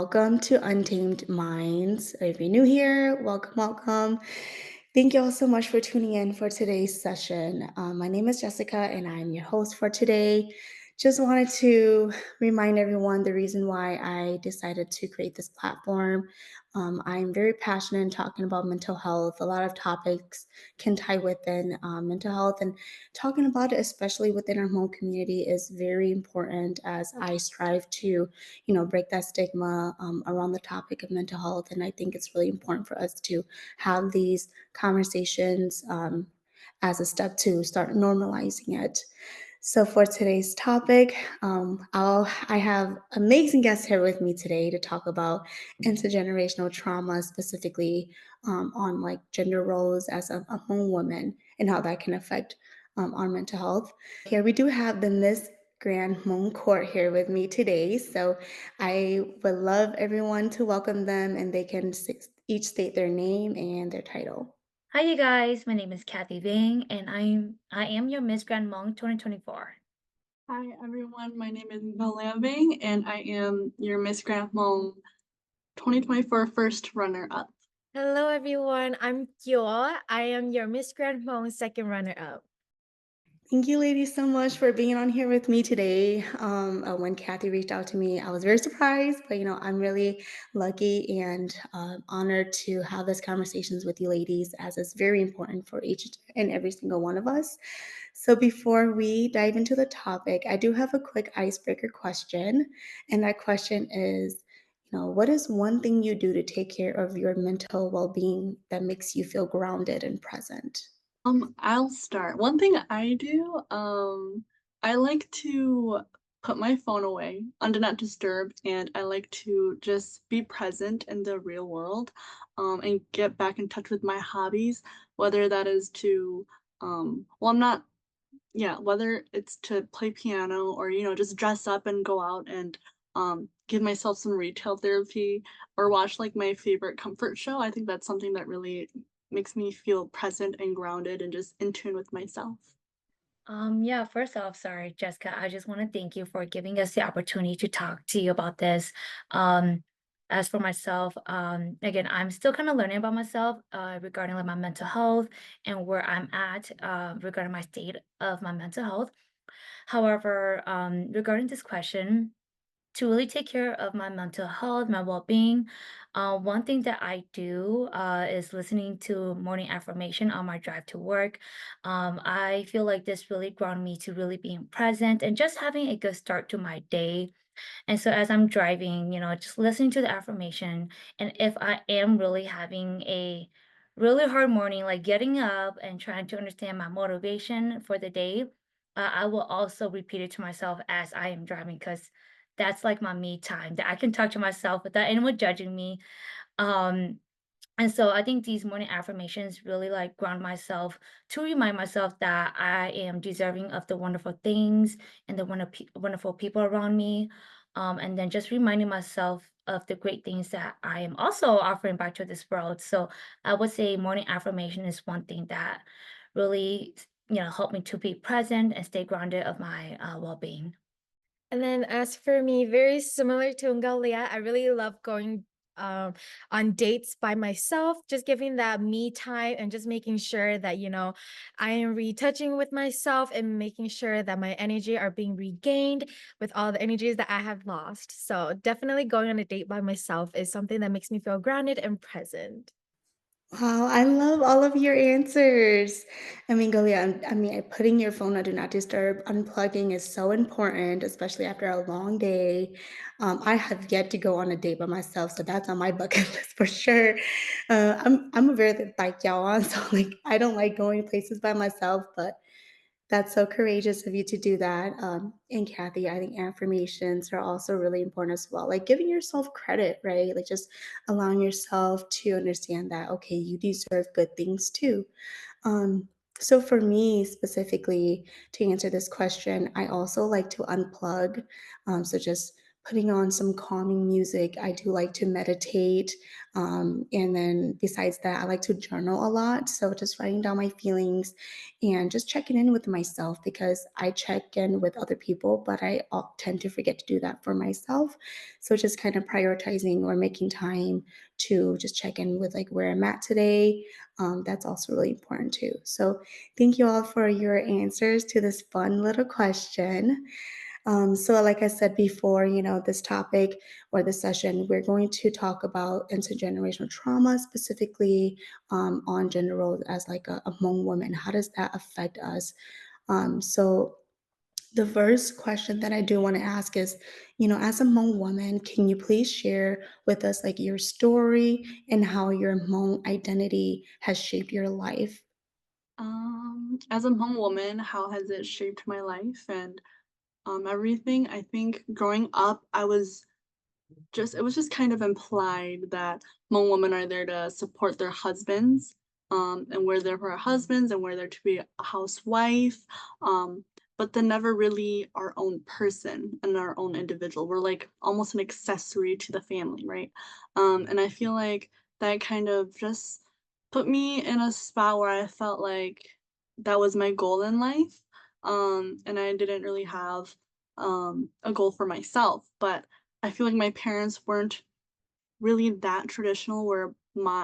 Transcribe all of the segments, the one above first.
welcome to Untamed Minds. If you're new here, welcome, welcome. Thank you all so much for tuning in for today's session. My name is Jessica, and I'm your host for today. Just wanted to remind everyone the reason why I decided to create this platform. I'm very passionate in talking about mental health. A lot of topics can tie within mental health, and talking about it, especially within our Hmong community, is very important as I strive to break that stigma around the topic of mental health. And I think it's really important for us to have these conversations as a step to start normalizing it. So for today's topic, I have amazing guests here with me today to talk about intergenerational trauma, specifically on like gender roles as a Hmong woman and how that can affect our mental health. Here we do have the Miss Grand Hmong Court here with me today. So I would love everyone to welcome them, and they can each state their name and their title. Hi, you guys. My name is Cathy Bing, and I am your Miss Grand Hmong 2024. Hi everyone, my name is Gaoliag and I am your Miss Grand Hmong 2024 first runner-up. Hello, everyone. I'm Choua. I am your Miss Grand Hmong second runner-up. Thank you, ladies, so much for being on here with me today. When Kathy reached out to me, I was very surprised, but I'm really lucky and honored to have this conversations with you, ladies, as it's very important for each and every single one of us. So, before we dive into the topic, I do have a quick icebreaker question, and that question is, what is one thing you do to take care of your mental well-being that makes you feel grounded and present? I'll start. One thing I do, I like to put my phone away on Do Not Disturb, and I like to just be present in the real world, and get back in touch with my hobbies, whether that is to, well, I'm not yeah, whether it's to play piano or, just dress up and go out and, give myself some retail therapy or watch, like, my favorite comfort show. I think that's something that really makes me feel present and grounded and just in tune with myself. Yeah, first off, sorry, Jessica, I just want to thank you for giving us the opportunity to talk to you about this. Um, as for myself, again, I'm still kind of learning about myself regarding like my mental health and where I'm at regarding my state of my mental health. However, regarding this question, to really take care of my mental health, my well-being, one thing that I do is listening to morning affirmation on my drive to work. I feel like this really ground me to really being present and just having a good start to my day. And so as I'm driving, just listening to the affirmation, and if I am really having a really hard morning, like getting up and trying to understand my motivation for the day, I will also repeat it to myself as I am driving because that's like my me time that I can talk to myself without anyone judging me. Um, and so I think these morning affirmations really like ground myself to remind myself that I am deserving of the wonderful things and the wonderful people around me. And then just reminding myself of the great things that I am also offering back to this world. So I would say morning affirmation is one thing that really, helped me to be present and stay grounded of my well-being. And then as for me, very similar to Ngalia, I really love going um, on dates by myself, just giving that me time and just making sure that, I am retouching with myself and making sure that my energy are being regained with all the energies that I have lost. So definitely going on a date by myself is something that makes me feel grounded and present. Wow, I love all of your answers. I mean, Galia, putting your phone on Do Not Disturb, unplugging is so important, especially after a long day. I have yet to go on a date by myself, so that's on my bucket list for sure. I'm a very like y'all on, so like I don't like going places by myself, but that's so courageous of you to do that. And Kathy, I think affirmations are also really important as well. Like giving yourself credit, right? Like just allowing yourself to understand that, okay, you deserve good things too. Um, so for me specifically, to answer this question, I also like to unplug. So just putting on some calming music. I do like to meditate. And then besides that, I like to journal a lot. So just writing down my feelings and just checking in with myself because I check in with other people, but I tend to forget to do that for myself. So just kind of prioritizing or making time to just check in with like where I'm at today. That's also really important too. So thank you all for your answers to this fun little question. So, like I said before, this topic or this session, we're going to talk about intergenerational trauma, specifically on gender roles as like a Hmong woman. How does that affect us? So, the first question that I do want to ask is, as a Hmong woman, can you please share with us like your story and how your Hmong identity has shaped your life? As a Hmong woman, how has it shaped my life and everything? I think growing up, it was just kind of implied that Hmong women are there to support their husbands, and we're there for our husbands, and we're there to be a housewife, um, but then never really our own person and our own individual. We're like almost an accessory to the family, right? And I feel like that kind of just put me in a spot where I felt like that was my goal in life, and I didn't really have a goal for myself, but I feel like my parents weren't really that traditional where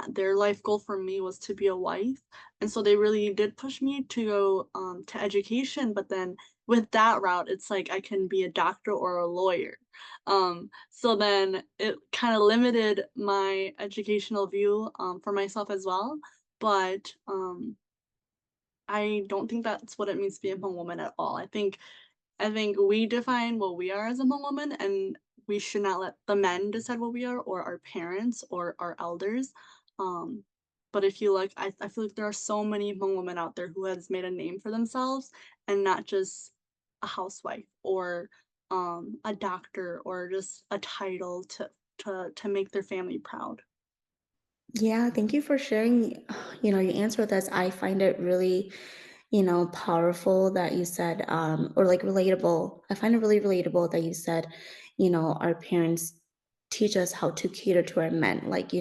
their life goal for me was to be a wife. And so they really did push me to go to education, but then with that route, it's like I can be a doctor or a lawyer. So then it kind of limited my educational view for myself as well. But I don't think that's what it means to be a Hmong woman at all. I think we define what we are as a Hmong woman, and we should not let the men decide what we are, or our parents, or our elders. Um, but if you look, I feel like there are so many Hmong women out there who has made a name for themselves, and not just a housewife or a doctor or just a title to make their family proud. Yeah, thank you for sharing, your answer with us. I find it really, powerful that you said, or like relatable. I find it really relatable that you said, our parents teach us how to cater to our men. Like,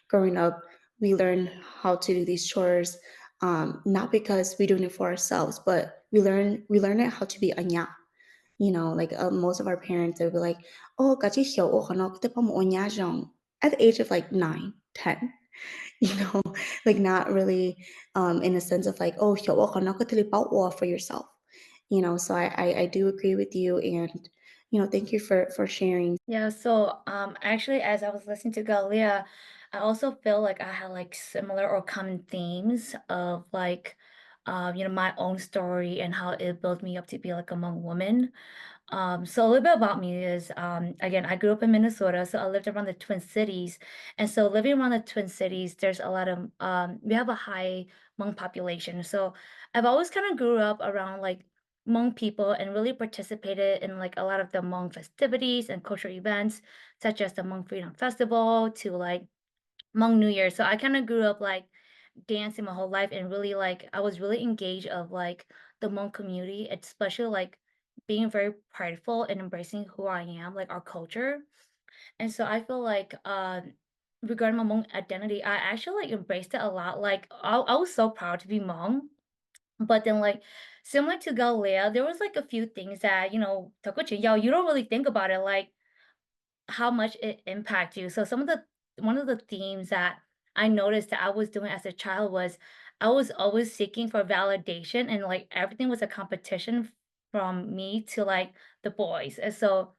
growing up, we learn how to do these chores, not because we're doing it for ourselves, but we learn it how to be anya. Like most of our parents, they'll be like, oh, at the age of like 9, 10. you know, like not really in a sense of like, oh, hiểu ka nó có thể bảo hộ for yourself. So I do agree with you and thank you for sharing. Yeah, so actually as I was listening to Galia, I also feel like I had like similar or common themes of like my own story and how it built me up to be like a Hmong woman. So a little bit about me is, again, I grew up in Minnesota, so I lived around the Twin Cities. And so living around the Twin Cities, there's a lot of, we have a high Hmong population. So I've always kind of grew up around like Hmong people and really participated in like a lot of the Hmong festivities and cultural events, such as the Hmong Freedom Festival to like Hmong New Year. So I kind of grew up like dancing my whole life and really like I was really engaged of like the Hmong community, especially like being very prideful and embracing who I am, like our culture. And so I feel like regarding my Hmong identity, I actually like embraced it a lot. Like I was so proud to be Hmong. But then like similar to Galilea, there was like a few things that, you don't really think about it. Like how much it impact you. So some of the one of the themes that I noticed that I was doing as a child was I was always seeking for validation and like everything was a competition from me to like the boys. And so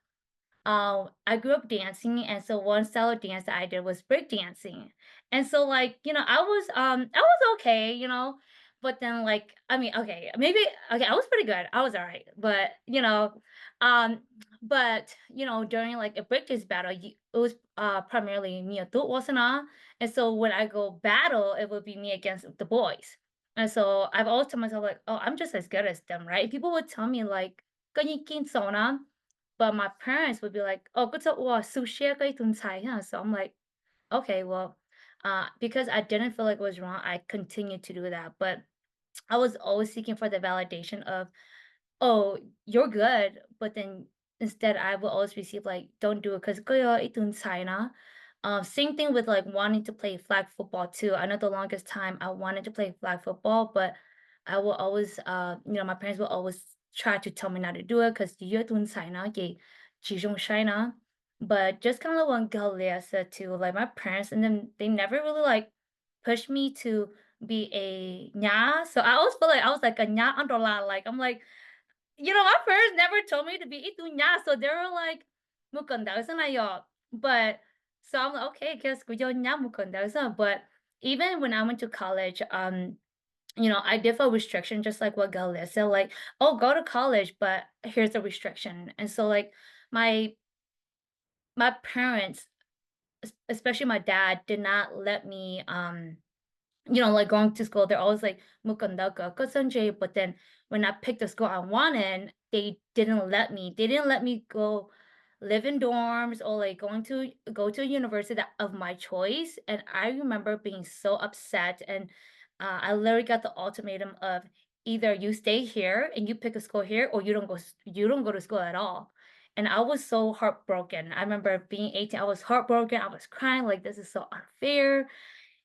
I grew up dancing, and so one style of dance that I did was break dancing. And so like, I was okay, but then like I mean, okay, maybe okay, I was pretty good. I was all right. But, um but during like a break dance battle, it was primarily me a wasana. And so when I go battle, it would be me against the boys. And so I've always told myself like, oh, I'm just as good as them, right? People would tell me like, but my parents would be like, "Oh, good wow, sushi cái tuần sai ha." So I'm like, okay, well, because I didn't feel like it was wrong, I continued to do that. But I was always seeking for the validation of, oh, you're good, but then instead I will always receive like, "Don't do it because kaya itun China." Same thing with like wanting to play flag football too. I know the longest time I wanted to play flag football, but I will always, my parents will always try to tell me not to do it because you're doing China, China. But just kind of what Gaoliag said too, like my parents and then they never really like pushed me to be a nya. So I always feel like I was like a nya andola. Like I'm like, my parents never told me to be itu nya. So they were like, mukanda yo. But so I'm like, okay, guess yo nya mukanda. But even when I went to college, I did feel restriction, just like what Galia said, like, oh, go to college, but here's the restriction. And so like my my parents, especially my dad, did not let me like going to school, they're always like "Mukondaka, Kosanjay," but then when I picked the school I wanted, they didn't let me go live in dorms or like go to a university of my choice. And I remember being so upset and I literally got the ultimatum of either you stay here and you pick a school here or you don't go to school at all. And I was so heartbroken. I remember being 18, I was heartbroken. I was crying like this is so unfair.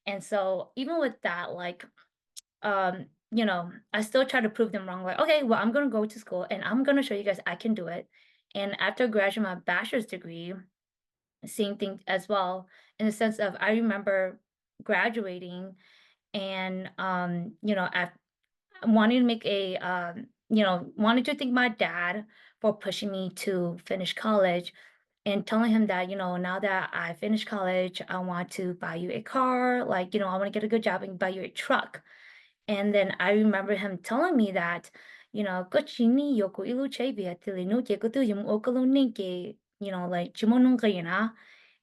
And so even with that, like, I still try to prove them wrong. Like, okay, well, I'm gonna go to school and I'm gonna show you guys I can do it. And after graduating my bachelor's degree, same thing as well, in the sense of I remember graduating and at wanting to make wanted to thank my dad for pushing me to finish college and telling him that, now that I finished college, I want to buy you a car, like, I want to get a good job and buy you a truck. And then I remember him telling me that, "Kochini yoko ilu chebia tili no kekotu yum okalo ninke, like chimonunga,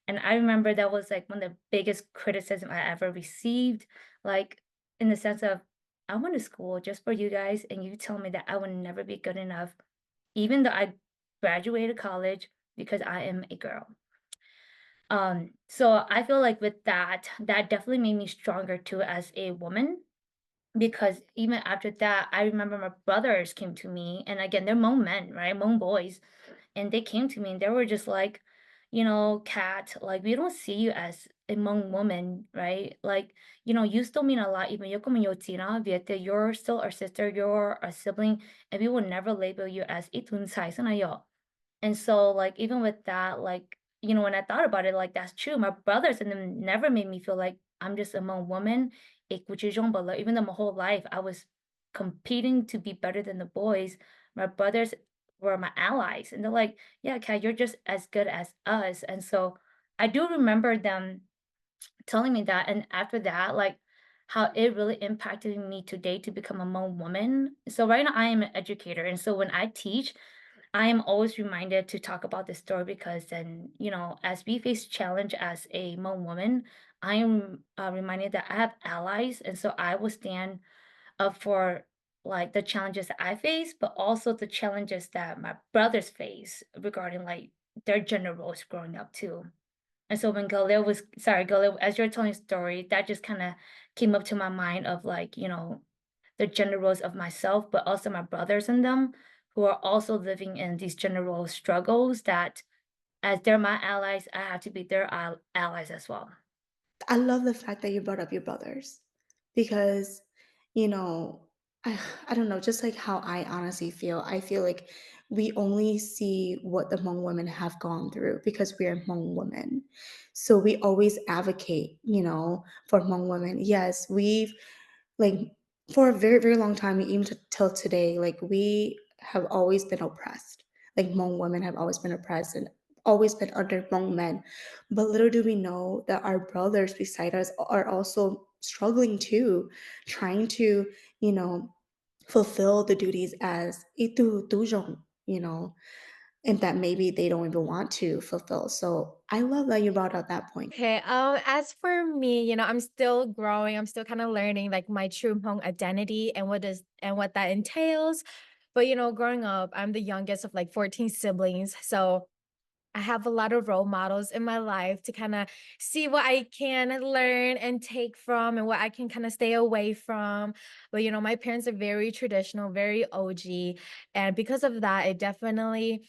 And I remember that was like one of the biggest criticism I ever received, like in the sense of I went to school just for you guys, and you tell me that I would never be good enough, even though I graduated college because I am a girl. So I feel like with that definitely made me stronger too as a woman because even after that, I remember my brothers came to me, and again, they're Hmong men, right? Hmong boys, and they came to me and they were just like, Kat, like we don't see you as a Hmong woman, right? Like, you still mean a lot. Even yo como yo tina, viete, you're still our sister, you're a sibling, and we will never label you as itun sai sana yo. And so, like, even with that, like, when I thought about it, like, that's true. My brothers and them never made me feel like I'm just a Hmong woman. But like, even though my whole life I was competing to be better than the boys, my brothers were my allies. And they're like, yeah, Kat, you're just as good as us. And so I do remember them telling me that. And after that, like, how it really impacted me today to become a Hmong woman. So right now I am an educator. And so when I teach, I am always reminded to talk about this story because then, as we face challenge as a Hmong woman, I am reminded that I have allies, and so I will stand up for like the challenges that I face, but also the challenges that my brothers face regarding like their gender roles growing up too. And so when Galil, as you're telling the story, that just kind of came up to my mind of like, the gender roles of myself, but also my brothers and them who are also living in these gender role struggles that as they're my allies, I have to be their allies as well. I love the fact that you brought up your brothers because, you know, I don't know, just like how I honestly feel, I feel like we only see what the Hmong women have gone through because we are Hmong women. So we always advocate, for Hmong women. Yes, we've like for a very, very long time, even till today, like we have always been oppressed. Like Hmong women have always been oppressed and always been under Hmong men. But little do we know that our brothers beside us are also struggling too, trying to, you know, fulfill the duties as itu tujong, and that maybe they don't even want to fulfill. So I love that you brought up that point. Okay, as for me, I'm still growing. I'm still kind of learning like my true Hmong identity and what that entails. But growing up, I'm the youngest of like 14 siblings. So I have a lot of role models in my life to kind of see what I can learn and take from and what I can kind of stay away from. But my parents are very traditional, very OG. And because of that, it definitely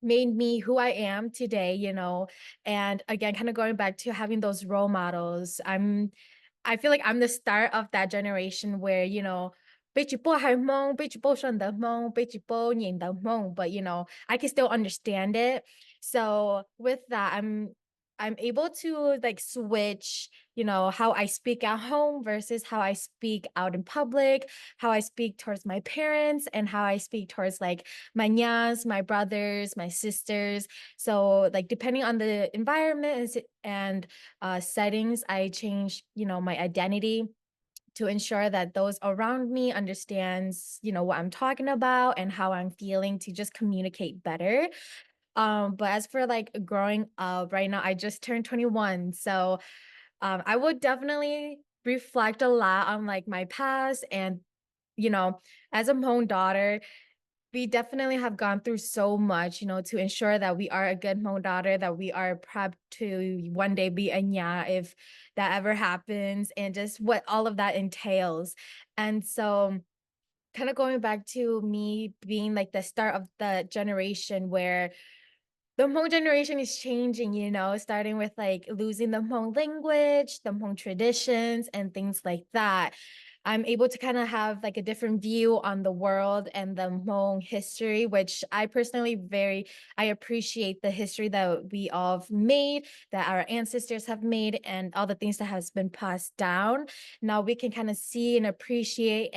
made me who I am today, you know. And again, kind of going back to having those role models, I feel like I'm the start of that generation where, you know, 被直播还懵，被直播上的懵，被直播念的懵, but you know, I can still understand it. So with that, I'm able to like switch, you know, how I speak at home versus how I speak out in public, how I speak towards my parents, and how I speak towards like my nyas, my brothers, my sisters. So like depending on the environment and settings, I change, you know, my identity to ensure that those around me understands, you know, what I'm talking about and how I'm feeling to just communicate better. But as for like growing up right now, I just turned 21. So I would definitely reflect a lot on like my past and, you know, as a Hmong daughter, we definitely have gone through so much, you know, to ensure that we are a good Hmong daughter, that we are prepped to one day be a nya if that ever happens, and just what all of that entails. And so kind of going back to me being like the start of the generation where the Hmong generation is changing, you know, starting with like losing the Hmong language, the Hmong traditions, and things like that. I'm able to kind of have like a different view on the world and the Hmong history, which I personally I appreciate the history that we all have made, that our ancestors have made, and all the things that has been passed down. Now we can kind of see and appreciate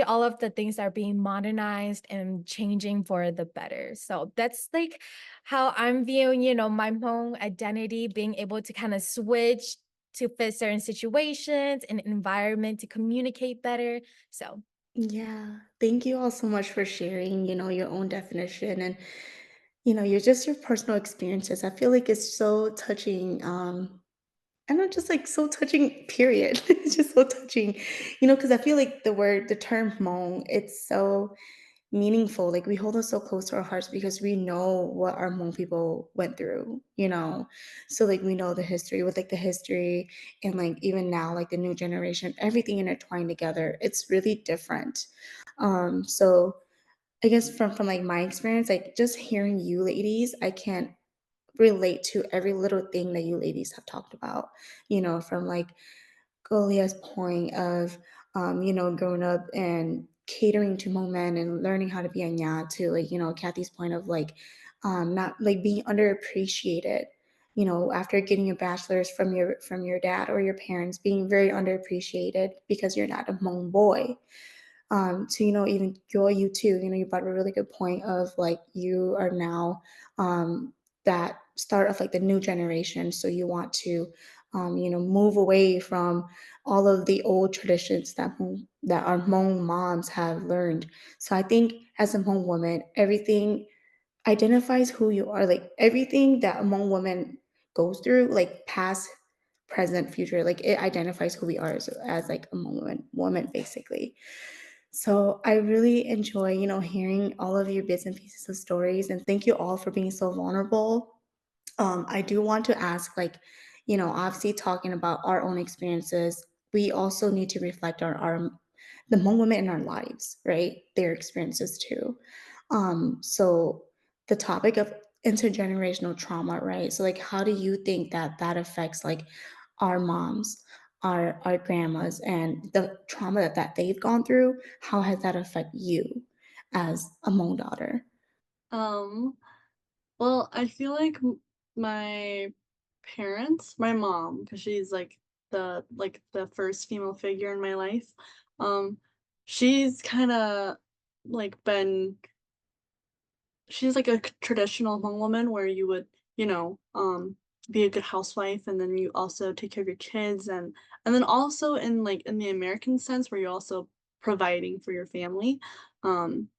all of the things that are being modernized and changing for the better. So that's like how I'm viewing, you know, my Hmong identity, being able to kind of switch to fit certain situations and environment to communicate better. So Yeah. Thank you all so much for sharing, your own definition and, your personal experiences. I feel like it's so touching. And I'm just like so touching, period. It's just so touching, because I feel like the term Hmong, it's so meaningful. Like we hold it so close to our hearts because we know what our Hmong people went through. So like we know the history with like the history and like even now, like the new generation, everything intertwined together. It's really different. So I guess from like my experience, like just hearing you ladies, I can't relate to every little thing that you ladies have talked about, from like Goliath's point of, growing up and catering to Hmong men and learning how to be a nya to like, Cathy's point of like, not like being underappreciated, after getting a bachelor's from your dad or your parents, being very underappreciated because you're not a Hmong boy. To even you too, you brought up a really good point of like you are now that start of like the new generation, so you want to move away from all of the old traditions that our Hmong moms have learned. So I think as a Hmong woman, everything identifies who you are, like everything that a Hmong woman goes through, like past, present, future, like it identifies who we are as like a Hmong woman basically. So I really enjoy, hearing all of your bits and pieces of stories, and thank you all for being so vulnerable. I do want to ask, like, obviously talking about our own experiences, we also need to reflect on the Hmong women in our lives, right? Their experiences too. So the topic of intergenerational trauma, right? So like, how do you think that affects like our moms, our grandmas, and the trauma that they've gone through? How has that affected you as a Hmong daughter? Um, well, I feel like my parents, my mom, because she's like the first female figure in my life, um, she's kind of like been she's like a traditional Hmong woman where you would, you know, be a good housewife and then you also take care of your kids and then also in like in the American sense where you're also providing for your family. Um,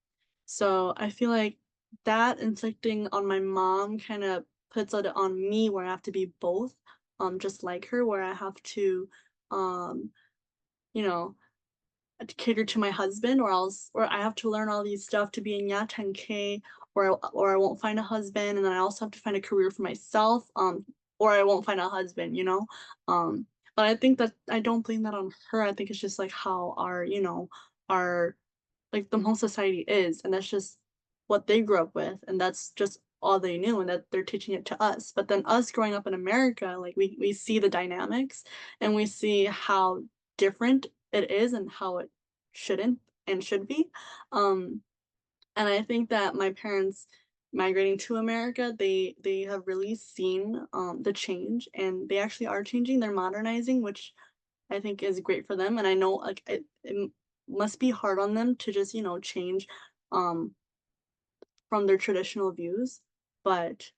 so I feel like that inflicting on my mom kind of puts it on me where I have to be both, just like her, where I have to, um, you know, to cater to my husband or I have to learn all these stuff to be in Ya 10K or I won't find a husband and then I also have to find a career for myself, or I won't find a husband, you know? Um, but I think that I don't blame that on her. I think it's just like how our, our like the whole society is. And that's just what they grew up with, and that's just all they knew, and that they're teaching it to us. But then us growing up in America, like we see the dynamics and we see how different it is and how it shouldn't and should be. Um, and I think that my parents migrating to America, they have really seen the change, and they actually are changing. They're modernizing, which I think is great for them. And I know like it must be hard on them to just, change um from their traditional views, but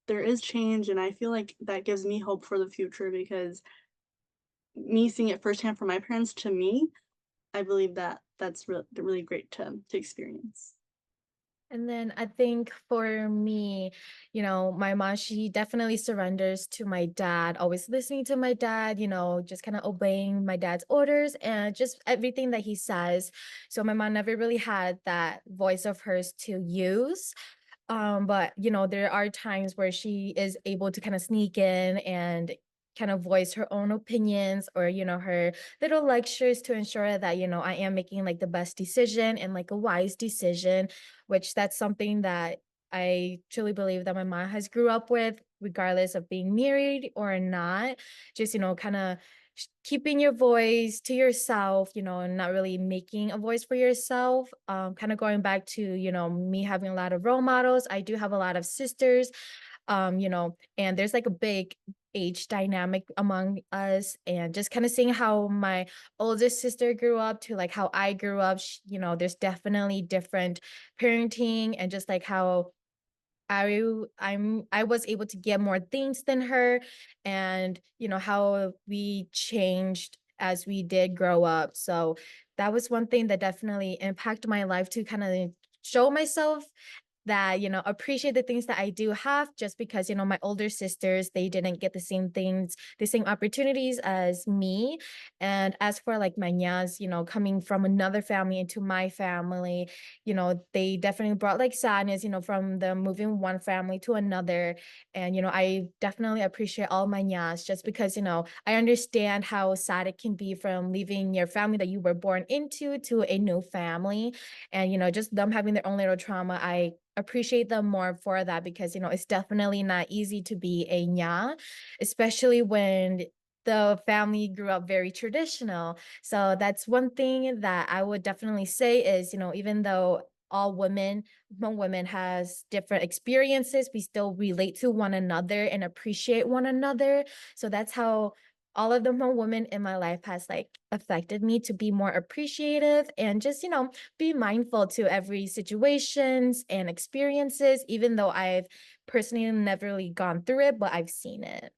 there is change, and I feel like that gives me hope for the future because me seeing it firsthand from my parents to me, I believe that that's really great to experience. And then I think for me, my mom, she definitely surrenders to my dad, always listening to my dad, just kind of obeying my dad's orders and just everything that he says. So my mom never really had that voice of hers to use. But there are times where she is able to kind of sneak in and kind of voice her own opinions or her little lectures to ensure that I am making like the best decision and like a wise decision, which that's something that I truly believe that my mom has grew up with, regardless of being married or not. Just kind of keeping your voice to yourself, and not really making a voice for yourself. Kind of going back to, me having a lot of role models. I do have a lot of sisters, and there's like a big age dynamic among us, and just kind of seeing how my oldest sister grew up to like how I grew up, there's definitely different parenting and just like how I was able to get more things than her, and how we changed as we did grow up. So that was one thing that definitely impacted my life, to kind of show myself that appreciate the things that I do have, just because my older sisters, they didn't get the same things, the same opportunities as me. And as for like my nyas, coming from another family into my family, they definitely brought like sadness, from the moving one family to another. And I definitely appreciate all my nyas, just because I understand how sad it can be from leaving your family that you were born into to a new family. And just them having their own little trauma, I appreciate them more for that, because it's definitely not easy to be a nya, especially when the family grew up very traditional. So that's one thing that I would definitely say is, even though all women, Hmong women has different experiences, we still relate to one another and appreciate one another. So that's how all of the Hmong women in my life has like affected me to be more appreciative and just, be mindful to every situations and experiences, even though I've personally never really gone through it, but I've seen it.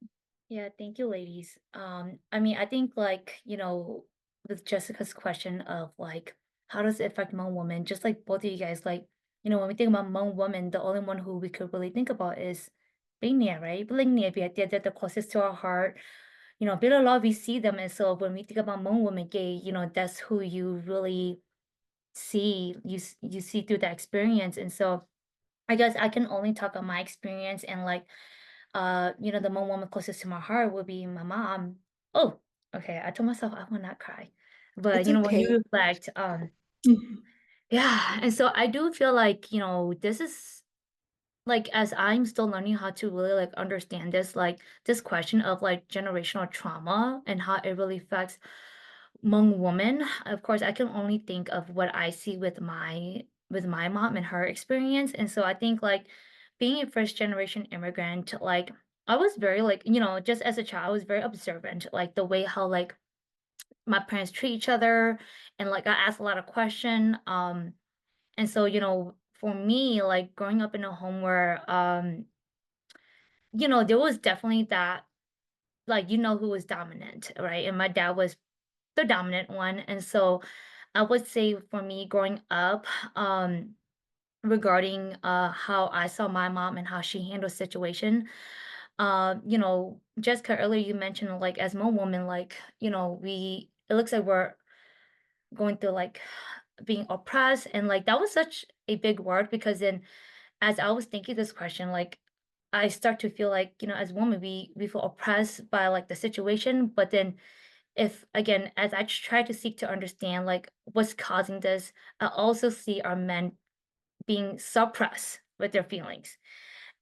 Yeah, thank you, ladies. I mean, I think like, with Jessica's question of like, how does it affect Hmong women? Just like both of you guys, like, when we think about Hmong women, the only one who we could really think about is Being Nia, right? Being Nia, they're the closest to our heart. Bila law, we see them, and so when we think about Hmong women gay, that's who you really see. You see through that experience, and so I guess I can only talk on my experience and like the one woman closest to my heart would be my mom. Oh, okay. I told myself I will not cry. But It's when you okay. reflect, Mhm. yeah, and so I do feel like, this is like as I'm still learning how to really like understand this question of like generational trauma and how it really affects Hmong women. Of course, I can only think of what I see with my mom and her experience. And so I think like being a first generation immigrant, like I was very like, just as a child, I was very observant, like the way how like my parents treat each other, and like I asked a lot of questions. And so, for me, like growing up in a home where there was definitely that, like, who was dominant, right? And my dad was the dominant one. And so I would say for me growing up, regarding how I saw my mom and how she handled situation, Jessica, earlier you mentioned like as Hmong woman, like, we it looks like we're going through like being oppressed, and like that was such a big word, because then as I was thinking this question, like I start to feel like, as women, we feel oppressed by like the situation, but then if again, as I try to seek to understand like what's causing this, I also see our men being suppressed with their feelings.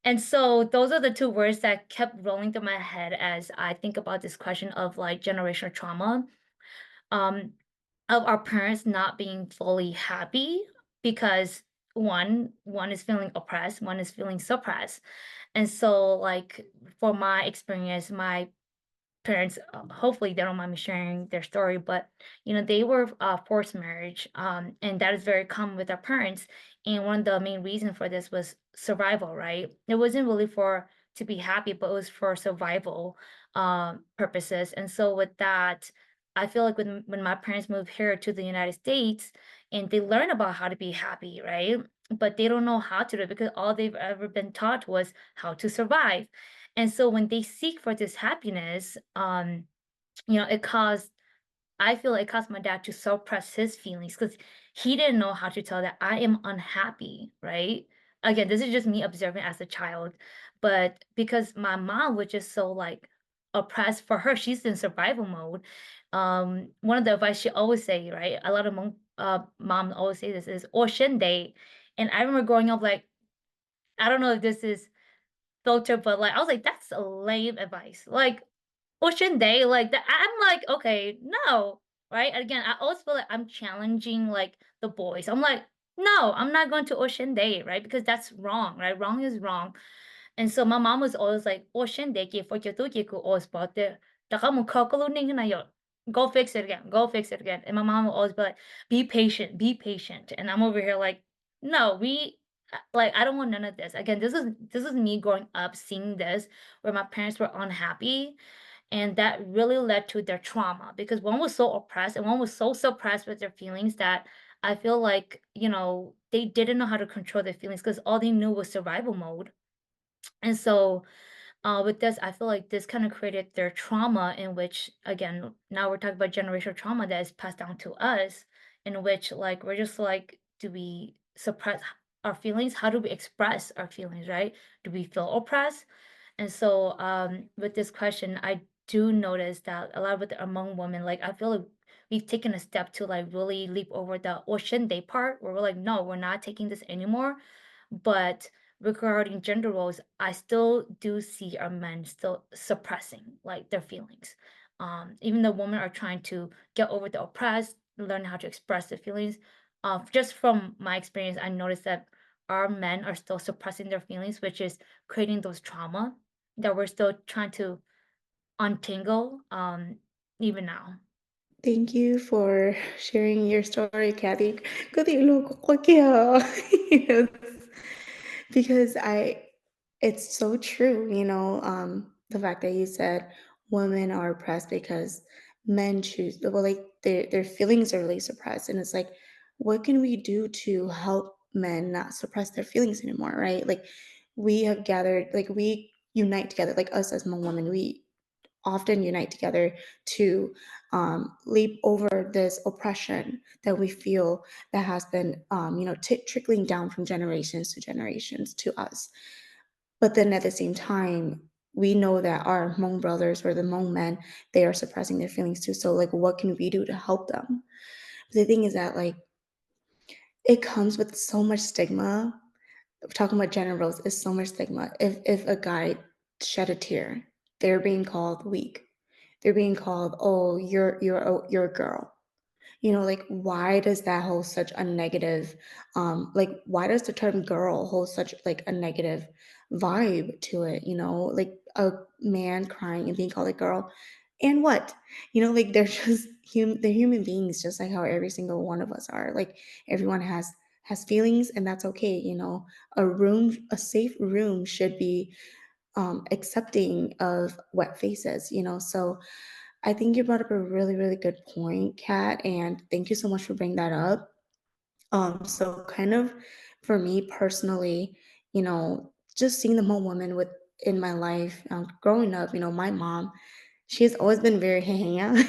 And so those are the two words that kept rolling through my head as I think about this question of like generational trauma, um, of our parents not being fully happy because one is feeling oppressed, one is feeling suppressed. And so like for my experience, my parents, hopefully they don't mind me sharing their story, but they were forced marriage, and that is very common with our parents. And one of the main reasons for this was survival, right? It wasn't really for to be happy, but it was for survival purposes. And so with that, I feel like when my parents moved here to the United States and they learn about how to be happy, right? But they don't know how to do it because all they've ever been taught was how to survive. And so when they seek for this happiness, it caused I feel it caused my dad to suppress his feelings because he didn't know how to tell that I am unhappy, right? Again, this is just me observing as a child, but because my mom was just so like oppressed for her, she's in survival mode. One of the advice she always say, right? A lot of mom always say this is "Ocean Day," and I remember growing up like I don't know if this is filter, but like I was like, that's a lame advice. Like Ocean Day, like that I'm like, okay, no, right? And again, I always feel like I'm challenging like the boys. I'm like, no, I'm not going to Ocean Day, right? Because that's wrong, right? Wrong is wrong. And so my mom was always like, Ocean Day, for you to go always about there. Go fix it again. Go fix it again. And my mom will always be like, be patient, be patient. And I'm over here like, no, like I don't want none of this. Again, this is me growing up seeing this where my parents were unhappy and that really led to their trauma because one was so oppressed and one was so suppressed with their feelings that I feel like, they didn't know how to control their feelings because all they knew was survival mode. And so with this, I feel like this kind of created their trauma, in which, again, now we're talking about generational trauma that is passed down to us, in which, like, we're just like, do we suppress our feelings? How do we express our feelings, right? Do we feel oppressed? And so, with this question, I do notice that a lot with among women, like, I feel like we've taken a step to like really leap over the ocean day part where we're like, no, we're not taking this anymore. But regarding gender roles, I still do see our men still suppressing like their feelings. Even though women are trying to get over the oppressed, learn how to express their feelings. Just from my experience, I noticed that our men are still suppressing their feelings, which is creating those trauma that we're still trying to untangle, even now. Thank you for sharing your story, Kathy. Có thể luôn có kìa. You know, because it's so true, the fact that you said women are oppressed because men choose, well, like their feelings are really suppressed. And it's like, what can we do to help men not suppress their feelings anymore, right? Like we have gathered, like we unite together, like us as Hmong women, we often unite together to leap over this oppression that we feel that has been, trickling down from generations to generations to us. But then at the same time, we know that our Hmong brothers or the Hmong men, they are suppressing their feelings too. So, like, what can we do to help them? But the thing is that, like, it comes with so much stigma. Talking about gender roles is so much stigma. If a guy shed a tear, they're being called weak. They're being called, oh, you're a girl. Like why does that hold such a negative, like why does the term girl hold such like a negative vibe to it? Like a man crying and being called a girl, and what? Like they're just they're human beings, just like how every single one of us are. Like everyone has feelings, and that's okay. A safe room should be accepting of wet faces. So I think you brought up a really, really good point, Kat, and thank you so much for bringing that up. So kind of for me personally, just seeing the whole woman with in my life, growing up, my mom, she has always been very hang.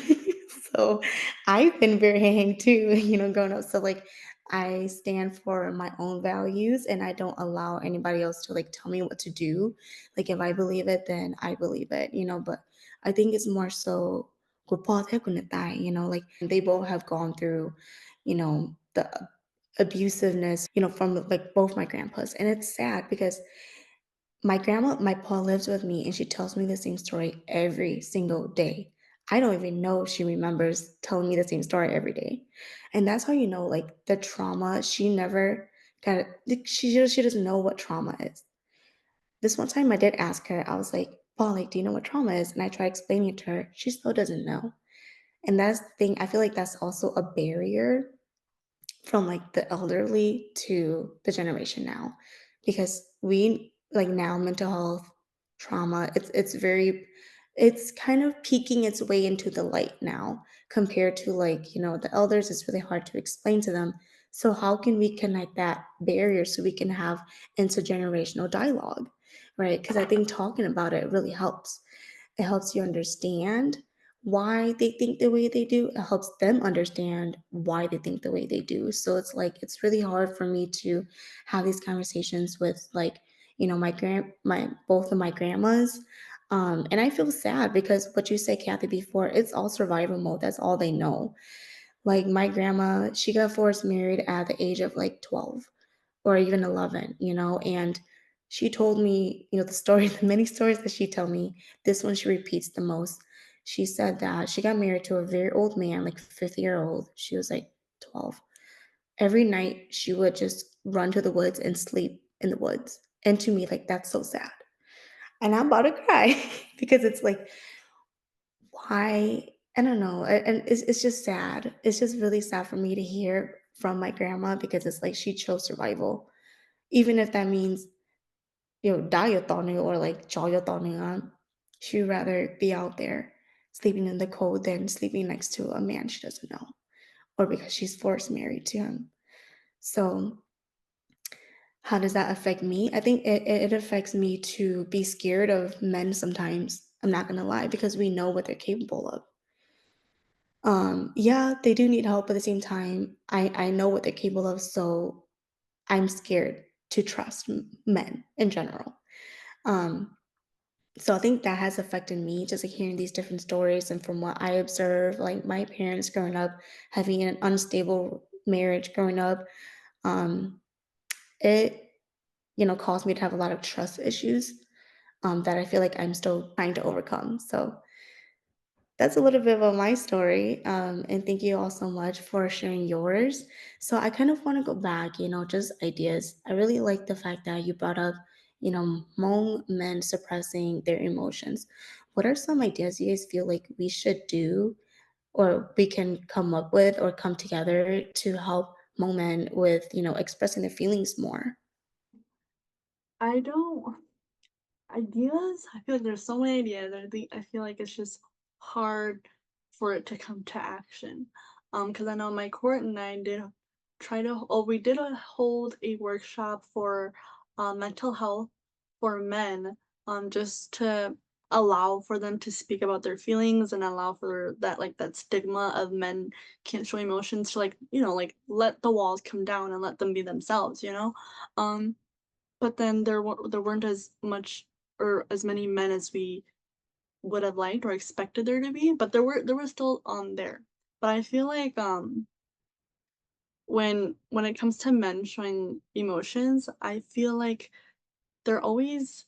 So I've been very hang too, growing up. So like I stand for my own values and I don't allow anybody else to like tell me what to do. Like if I believe it, then I believe it, but I think it's more so like they both have gone through, the abusiveness, from like both my grandpas. And it's sad because my pa lives with me and she tells me the same story every single day. I don't even know if she remembers telling me the same story every day. And that's how you know, like the trauma, she never got, like, she doesn't know what trauma is. This one time I did ask her, I was like, "Pa, like, do you know what trauma is?" And I tried explaining it to her. She still doesn't know. And that's the thing. I feel like that's also a barrier from like the elderly to the generation now, because we like now mental health trauma, it's kind of peeking its way into the light now compared to like the elders. It's really hard to explain to them. So how can we connect that barrier so we can have intergenerational dialogue, right? Because I think talking about it really helps. It helps you understand why they think the way they do. It helps them understand why they think the way they do. So it's like it's really hard for me to have these conversations with like, my both of my grandmas. And I feel sad because what you said, Kathy, before, it's all survival mode. That's all they know. Like my grandma, she got forced married at the age of like 12 or even 11, and she told me, the story, the many stories that she told me, this one she repeats the most. She said that she got married to a very old man, like 50-year-old. She was like 12. Every night she would just run to the woods and sleep in the woods. And to me, like, that's so sad. And I'm about to cry because it's like, why? I don't know. And it's just sad. It's just really sad for me to hear from my grandma because it's like she chose survival. Even if that means diatoning or like joyotoning on. She'd rather be out there sleeping in the cold than sleeping next to a man she doesn't know or because she's forced married to him. So, how does that affect me? I think it affects me to be scared of men sometimes. I'm not gonna lie, because we know what they're capable of. Yeah, they do need help, but at the same time, I know what they're capable of, so I'm scared to trust men in general. Um, So I think that has affected me, just like hearing these different stories and from what I observe, like my parents growing up, having an unstable marriage growing up, um, it, caused me to have a lot of trust issues that I feel like I'm still trying to overcome. So that's a little bit about my story. And thank you all so much for sharing yours. So I kind of want to go back, just ideas. I really like the fact that you brought up, Hmong men suppressing their emotions. What are some ideas you guys feel like we should do or we can come up with or come together to help Hmong men with, expressing their feelings more? I don't ideas? I feel like there's so many ideas. I feel like it's just hard for it to come to action. Because I know my court and I did try to we did hold a workshop for mental health for men, just to allow for them to speak about their feelings and allow for that like that stigma of men can't show emotions to like, like let the walls come down and let them be themselves. Um but then there weren't as much or as many men as we would have liked or expected there to be, but there were still, there. But I feel like, when it comes to men showing emotions, I feel like they're always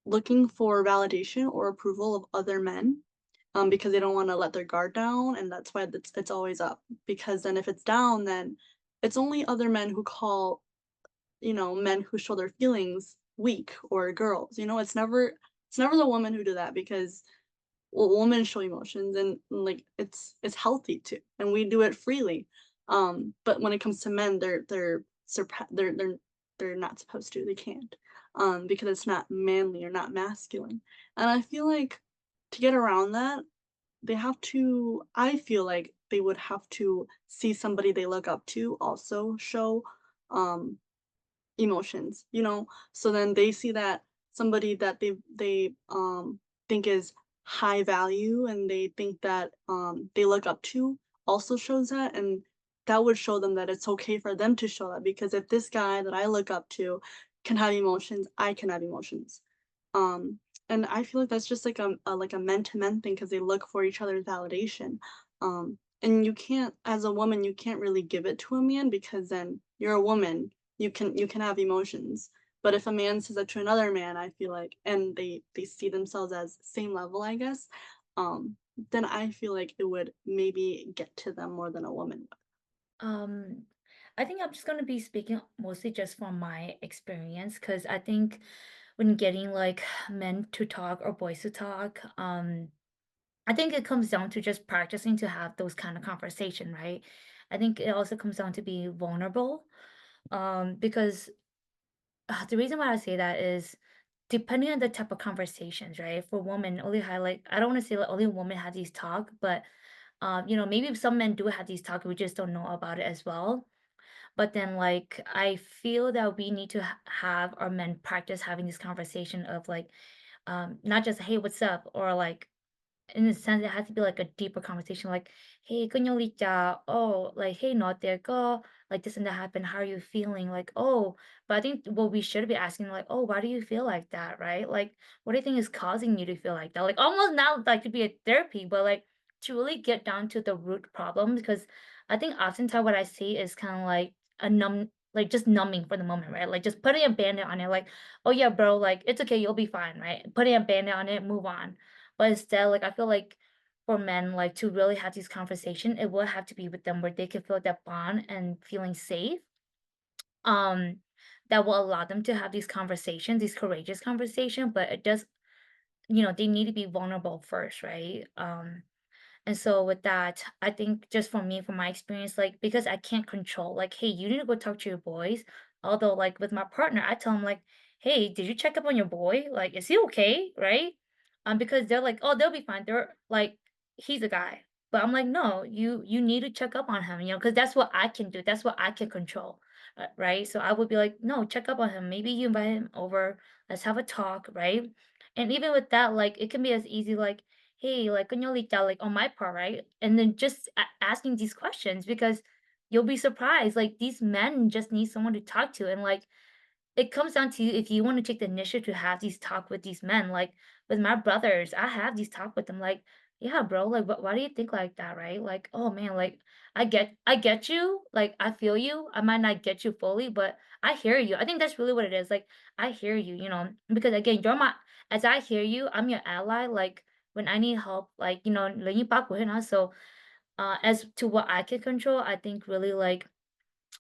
looking for validation or approval of other men, because they don't wanna let their guard down, and that's why it's always up, because then if it's down, then it's only other men who call men who show their feelings weak or girls. It's never the woman who do that because women show emotions and like it's healthy too, and we do it freely. But when it comes to men, they're not supposed to. They can't, because it's not manly or not masculine. And I feel like to get around that, they have to. I feel like they would have to see somebody they look up to also show um emotions. So then they see that somebody that they think is high value and they think that they look up to also shows that, and that would show them that it's okay for them to show that, because if this guy that I look up to can have emotions, I can have emotions. um and I feel like that's just like a men to men thing, because they look for each other's validation. and you can't, as a woman, you can't really give it to a man because then you're a woman. You can have emotions. But if a man says that to another man, I feel like, and they see themselves as same level, I guess, then I feel like it would maybe get to them more than a woman would. Um, I think I'm just gonna be speaking mostly just from my experience, because I think when getting like men to talk or boys to talk, I think it comes down to just practicing to have those kind of conversation, right? I think it also comes down to be vulnerable, because the reason why I say that is depending on the type of conversations, right? For women, only highlight. I don't want to say like only women have these talk, but maybe some men do have these talk. We just don't know about it as well. But then, like, I feel that we need to have our men practice having this conversation of like, not just hey, what's up, or like in a sense, it has to be like a deeper conversation, like, "Hey, kunyolita. Oh, like, hey, not there, go. Like this and that happened. How are you feeling?" Like, oh, but I think what we should be asking, like, oh, why do you feel like that, right? Like, what do you think is causing you to feel like that? Like, almost now, like, to be a therapy, but like to really get down to the root problem, because I think oftentimes what I see is kind of like a like just numbing for the moment, right? Like just putting a band-aid on it, like, oh yeah, bro, like it's okay, you'll be fine, right? Putting a band-aid on it, move on. But instead, like, I feel like for men, like, to really have these conversation, it will have to be with them where they can feel that bond and feeling safe. Um, that will allow them to have these conversations, these courageous conversation. But it does, they need to be vulnerable first, right? And so with that, I think just for me, from my experience, like because I can't control, like, hey, you need to go talk to your boys. Although, like with my partner, I tell him like, hey, did you check up on your boy? Like, is he okay? Right? Because they're like, oh, they'll be fine. They're like, he's a guy. But I'm like, no, you need to check up on him, because that's what I can do. That's what I can control. Right. So I would be like, no, check up on him. Maybe you invite him over. Let's have a talk, right? And even with that, like it can be as easy like, hey, like, Kanyolita, like on my part, right? And then just asking these questions because you'll be surprised. Like these men just need someone to talk to. And like it comes down to if you want to take the initiative to have these talk with these men. Like with my brothers, I have these talk with them. Like, yeah, bro, like why do you think like that, right? Like, oh man, like I get you. Like I feel you. I might not get you fully, but I hear you. I think that's really what it is. Like I hear you, because again, you're my as I hear you, I'm your ally. Like when I need help, like, learning back with us. So as to what I can control, I think really like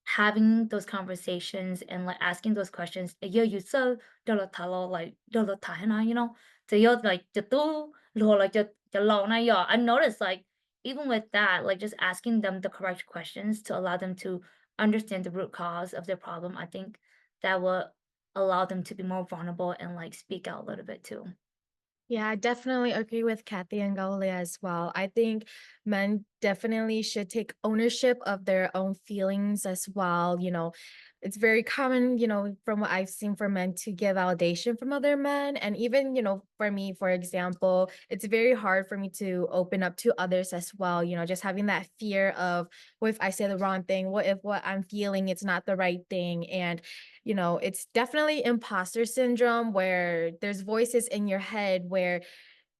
having those conversations and like asking those questions, yo, you so talo like tahena, so yo like the two like the low na yo. I noticed like even with that, like just asking them the correct questions to allow them to understand the root cause of their problem, I think that will allow them to be more vulnerable and like speak out a little bit too. Yeah, I definitely agree with Kathy and Gaoliag as well. I think men definitely should take ownership of their own feelings as well. It's very common, from what I've seen for men to get validation from other men. And even, for me, for example, it's very hard for me to open up to others as well. Just having that fear of what if I say the wrong thing? What if what I'm feeling it's not the right thing? And it's definitely imposter syndrome where there's voices in your head where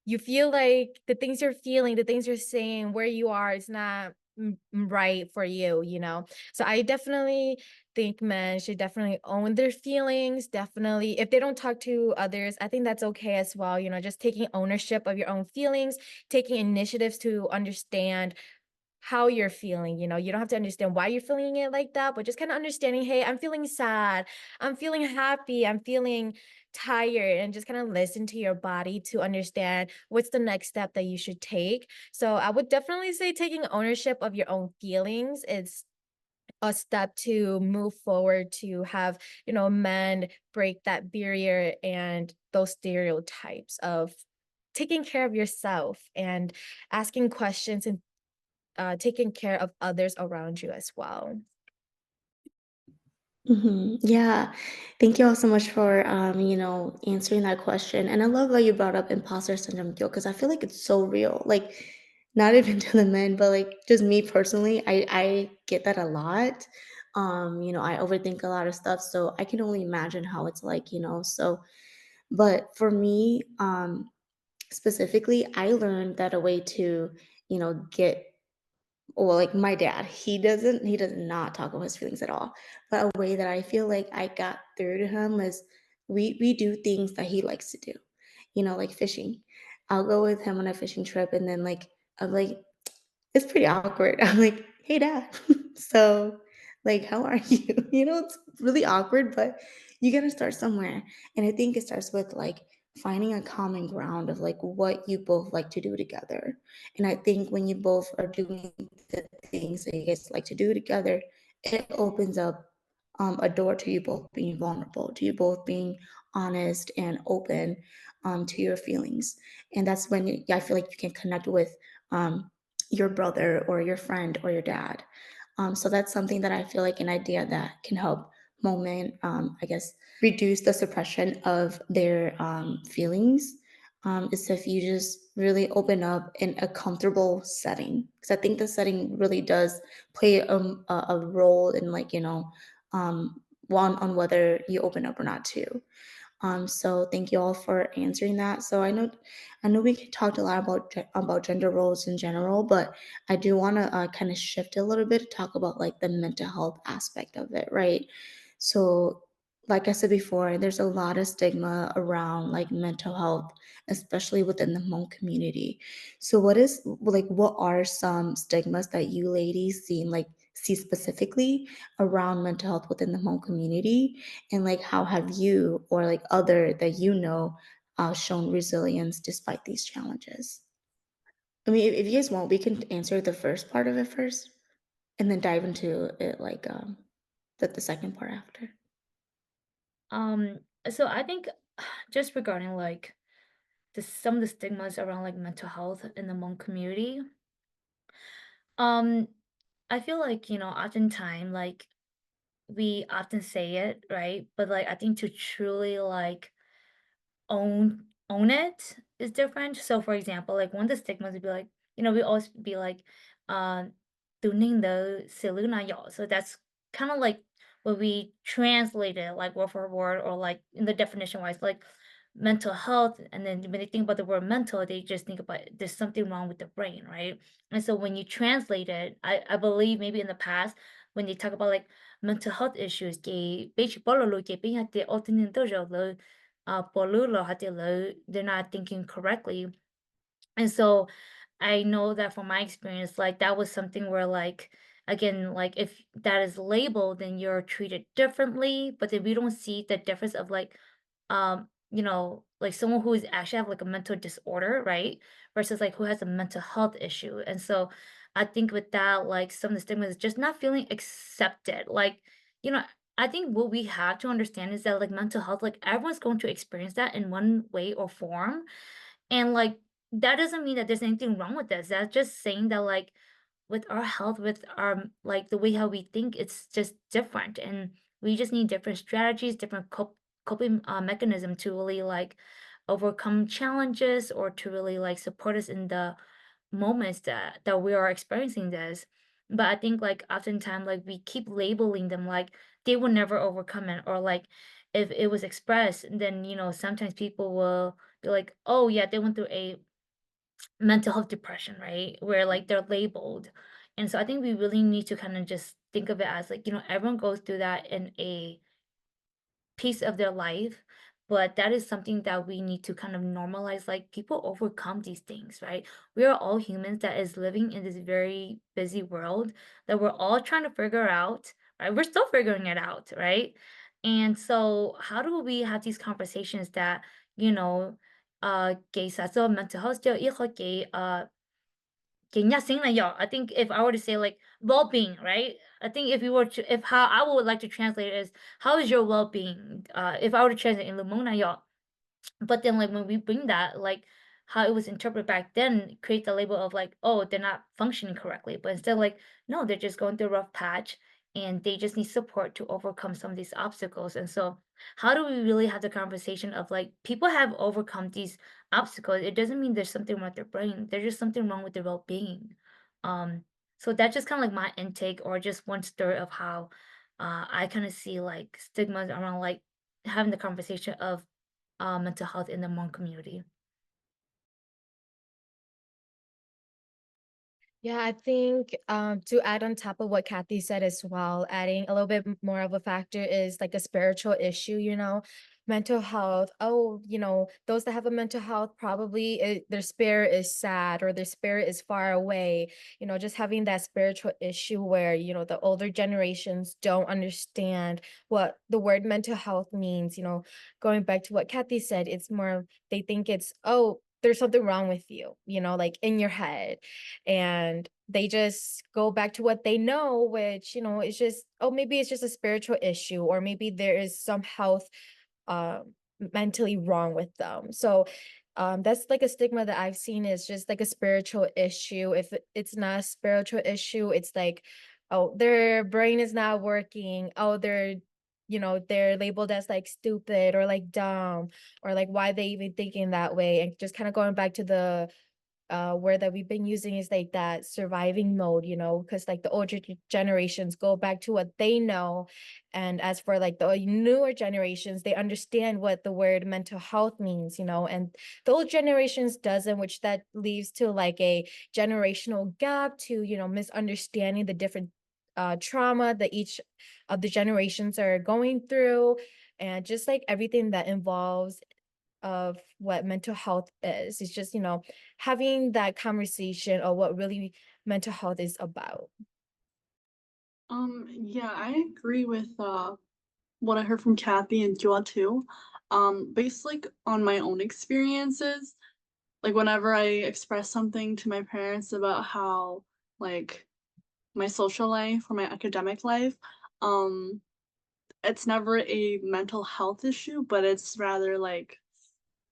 you feel like the things you're feeling, the things you're saying, where you are, it's not right for you. So I definitely think men should definitely own their feelings. Definitely, if they don't talk to others, I think that's okay as well. Just taking ownership of your own feelings, taking initiatives to understand how you're feeling. You don't have to understand why you're feeling it like that, but just kind of understanding, hey, I'm feeling sad, I'm feeling happy, I'm feeling tired, and just kind of listen to your body to understand what's the next step that you should take. So I would definitely say taking ownership of your own feelings is a step to move forward to have, men break that barrier and those stereotypes of taking care of yourself and asking questions and taking care of others around you as well. Yeah. Thank you all so much for answering that question. And I love that you brought up imposter syndrome guilt because I feel like it's so real. Like not even to the men, but like just me personally, I get that a lot. I overthink a lot of stuff. So I can only imagine how it's like. So but for me, specifically, I learned that a way to, get well, like my dad, he does not talk about his feelings at all. But a way that I feel like I got through to him is we do things that he likes to do. You know, like fishing. I'll go with him on a fishing trip and then like I'm like, it's pretty awkward. I'm like, "Hey, dad." So, like, "How are you?" You know, it's really awkward, but you gotta start somewhere. And I think it starts with, like, finding a common ground of, like, what you both like to do together. And I think when you both are doing the things that you guys like to do together, it opens up, a door to you both being vulnerable, to you both being honest and open, to your feelings. And that's when I feel like you can connect with, um, your brother or your friend or your dad. So that's something that I feel like an idea that can help moment, I guess, reduce the suppression of their feelings. Is if you just really open up in a comfortable setting, because I think the setting really does play a role in like one on whether you open up or not too. So thank you all for answering that. So I know we talked a lot about about gender roles in general, but I do want to kind of shift a little bit to talk about like the mental health aspect of it, right? So, like I said before, there's a lot of stigma around like mental health, especially within the Hmong community. So, what are some stigmas that you ladies see specifically around mental health within the Hmong community? And like, how have you or like other that you know shown resilience despite these challenges? I mean, if you guys want, we can answer the first part of it first, and then dive into it like the second part after. Um, so I think just regarding like some of the stigmas around like mental health in the Hmong community, um, I feel like, oftentimes like we often say it, right? But like I think to truly like own it is different. So for example, like one of the stigmas would be like, we always be like, "tự nhiên的xử lý na nhỏ." So that's kind of like when we translate it like word for word or like in the definition wise, like mental health. And then when they think about the word mental, they just think about there's something wrong with the brain, right? And so when you translate it, I believe maybe in the past when they talk about like mental health issues, they're not thinking correctly. And so I know that from my experience, like that was something where like again, like if that is labeled, then you're treated differently. But then we don't see the difference of like like someone who is actually have like a mental disorder, right? Versus like who has a mental health issue. And so I think with that, like some of the stigma is just not feeling accepted. Like, you know, I think what we have to understand is that like mental health, like everyone's going to experience that in one way or form. And like that doesn't mean that there's anything wrong with this. That's just saying that like with our health, with our like the way how we think, it's just different. And we just need different strategies, different coping mechanism to really like overcome challenges or to really like support us in the moments that we are experiencing this. But I think like oftentimes like we keep labeling them like they will never overcome it, or like if it was expressed, then sometimes people will be like, oh yeah, they went through a mental health depression, right? Where like they're labeled. And so I think we really need to kind of just think of it as like, everyone goes through that in a piece of their life, but that is something that we need to kind of normalize. Like people overcome these things, right? We are all humans that is living in this very busy world that we're all trying to figure out, right? We're still figuring it out, right? And so how do we have these conversations that, you know, 其實做 mental health 就一個I think if I were to say like well-being, right? I think if you were to, if how I would like to translate it is how is your well-being? If I were to translate in Lumona, but then, like, when we bring that, like, how it was interpreted back then create the label of like, oh, they're not functioning correctly. But instead, like, no, they're just going through a rough patch and they just need support to overcome some of these obstacles. And so, how do we really have the conversation of like, people have overcome these obstacles? It doesn't mean there's something wrong with their brain, there's just something wrong with their well being. Um, so that's just kind of like my intake or just one story of how I kind of see like stigmas around like having the conversation of mental health in the Hmong community. Yeah, I think to add on top of what Kathy said as well, adding a little bit more of a factor is like a spiritual issue, mental health. Oh, those that have a mental health probably their spirit is sad or their spirit is far away. Just having that spiritual issue where, the older generations don't understand what the word mental health means. Going back to what Kathy said, it's more, they think it's, oh, there's something wrong with you, like in your head, and they just go back to what they know, which is just, oh, maybe it's just a spiritual issue, or maybe there is some health mentally wrong with them. So that's like a stigma that I've seen, is just like a spiritual issue. If it's not a spiritual issue, it's like, oh, their brain is not working, oh, they're labeled as like stupid or like dumb, or like why they even thinking that way. And just kind of going back to the word that we've been using is like that surviving mode, because like the older generations go back to what they know. And as for like the newer generations, they understand what the word mental health means, and the old generations doesn't, which that leads to like a generational gap to, misunderstanding the different trauma that each of the generations are going through, and just like everything that involves of what mental health is. It's just, having that conversation of what really mental health is about. Yeah, I agree with what I heard from Kathy and Choua too. Based like on my own experiences, like whenever I express something to my parents about how like my social life or my academic life, um, it's never a mental health issue, but it's rather like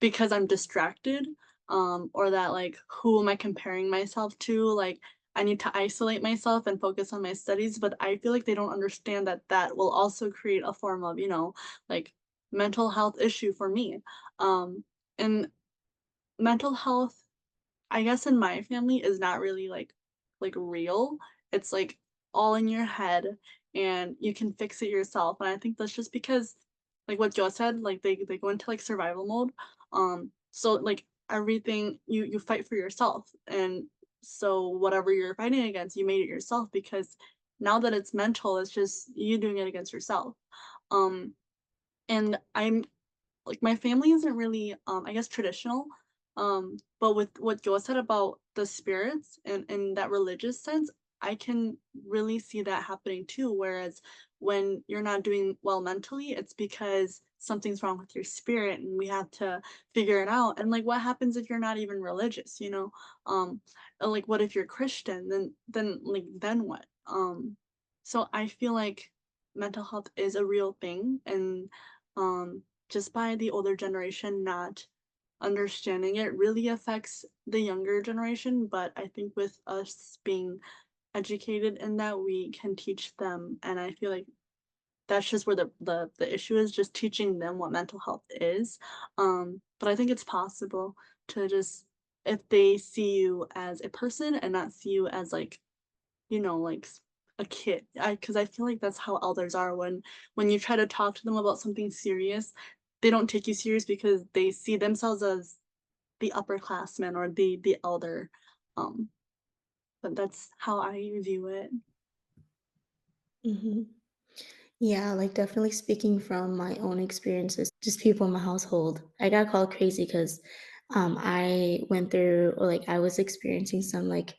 because I'm distracted, or that like who am I comparing myself to? Like I need to isolate myself and focus on my studies, but I feel like they don't understand that that will also create a form of, like mental health issue for me. And mental health, I guess in my family, is not really like real. It's like all in your head and you can fix it yourself. And I think that's just because like what Joe said, like they go into like survival mode. So like everything you fight for yourself. And so whatever you're fighting against, you made it yourself because now that it's mental, it's just you doing it against yourself. Um and I'm like my family isn't really I guess traditional, but with what Joa said about the spirits and in that religious sense, I can really see that happening too. Whereas when you're not doing well mentally, it's because something's wrong with your spirit and we have to figure it out. And like what happens if you're not even religious, and, like what if you're Christian, then like then what? So I feel like mental health is a real thing, and just by the older generation not understanding it really affects the younger generation. But I think with us being educated in that, we can teach them. And I feel like that's just where the issue is, just teaching them what mental health is. But I think it's possible to just, if they see you as a person and not see you as like, like a kid. Because I feel like that's how elders are when you try to talk to them about something serious, they don't take you serious because they see themselves as the upperclassmen or the elder. Um, but that's how I view it. Mhm. Yeah, like definitely speaking from my own experiences, just people in my household. I got called crazy because I went through, or like I was experiencing some like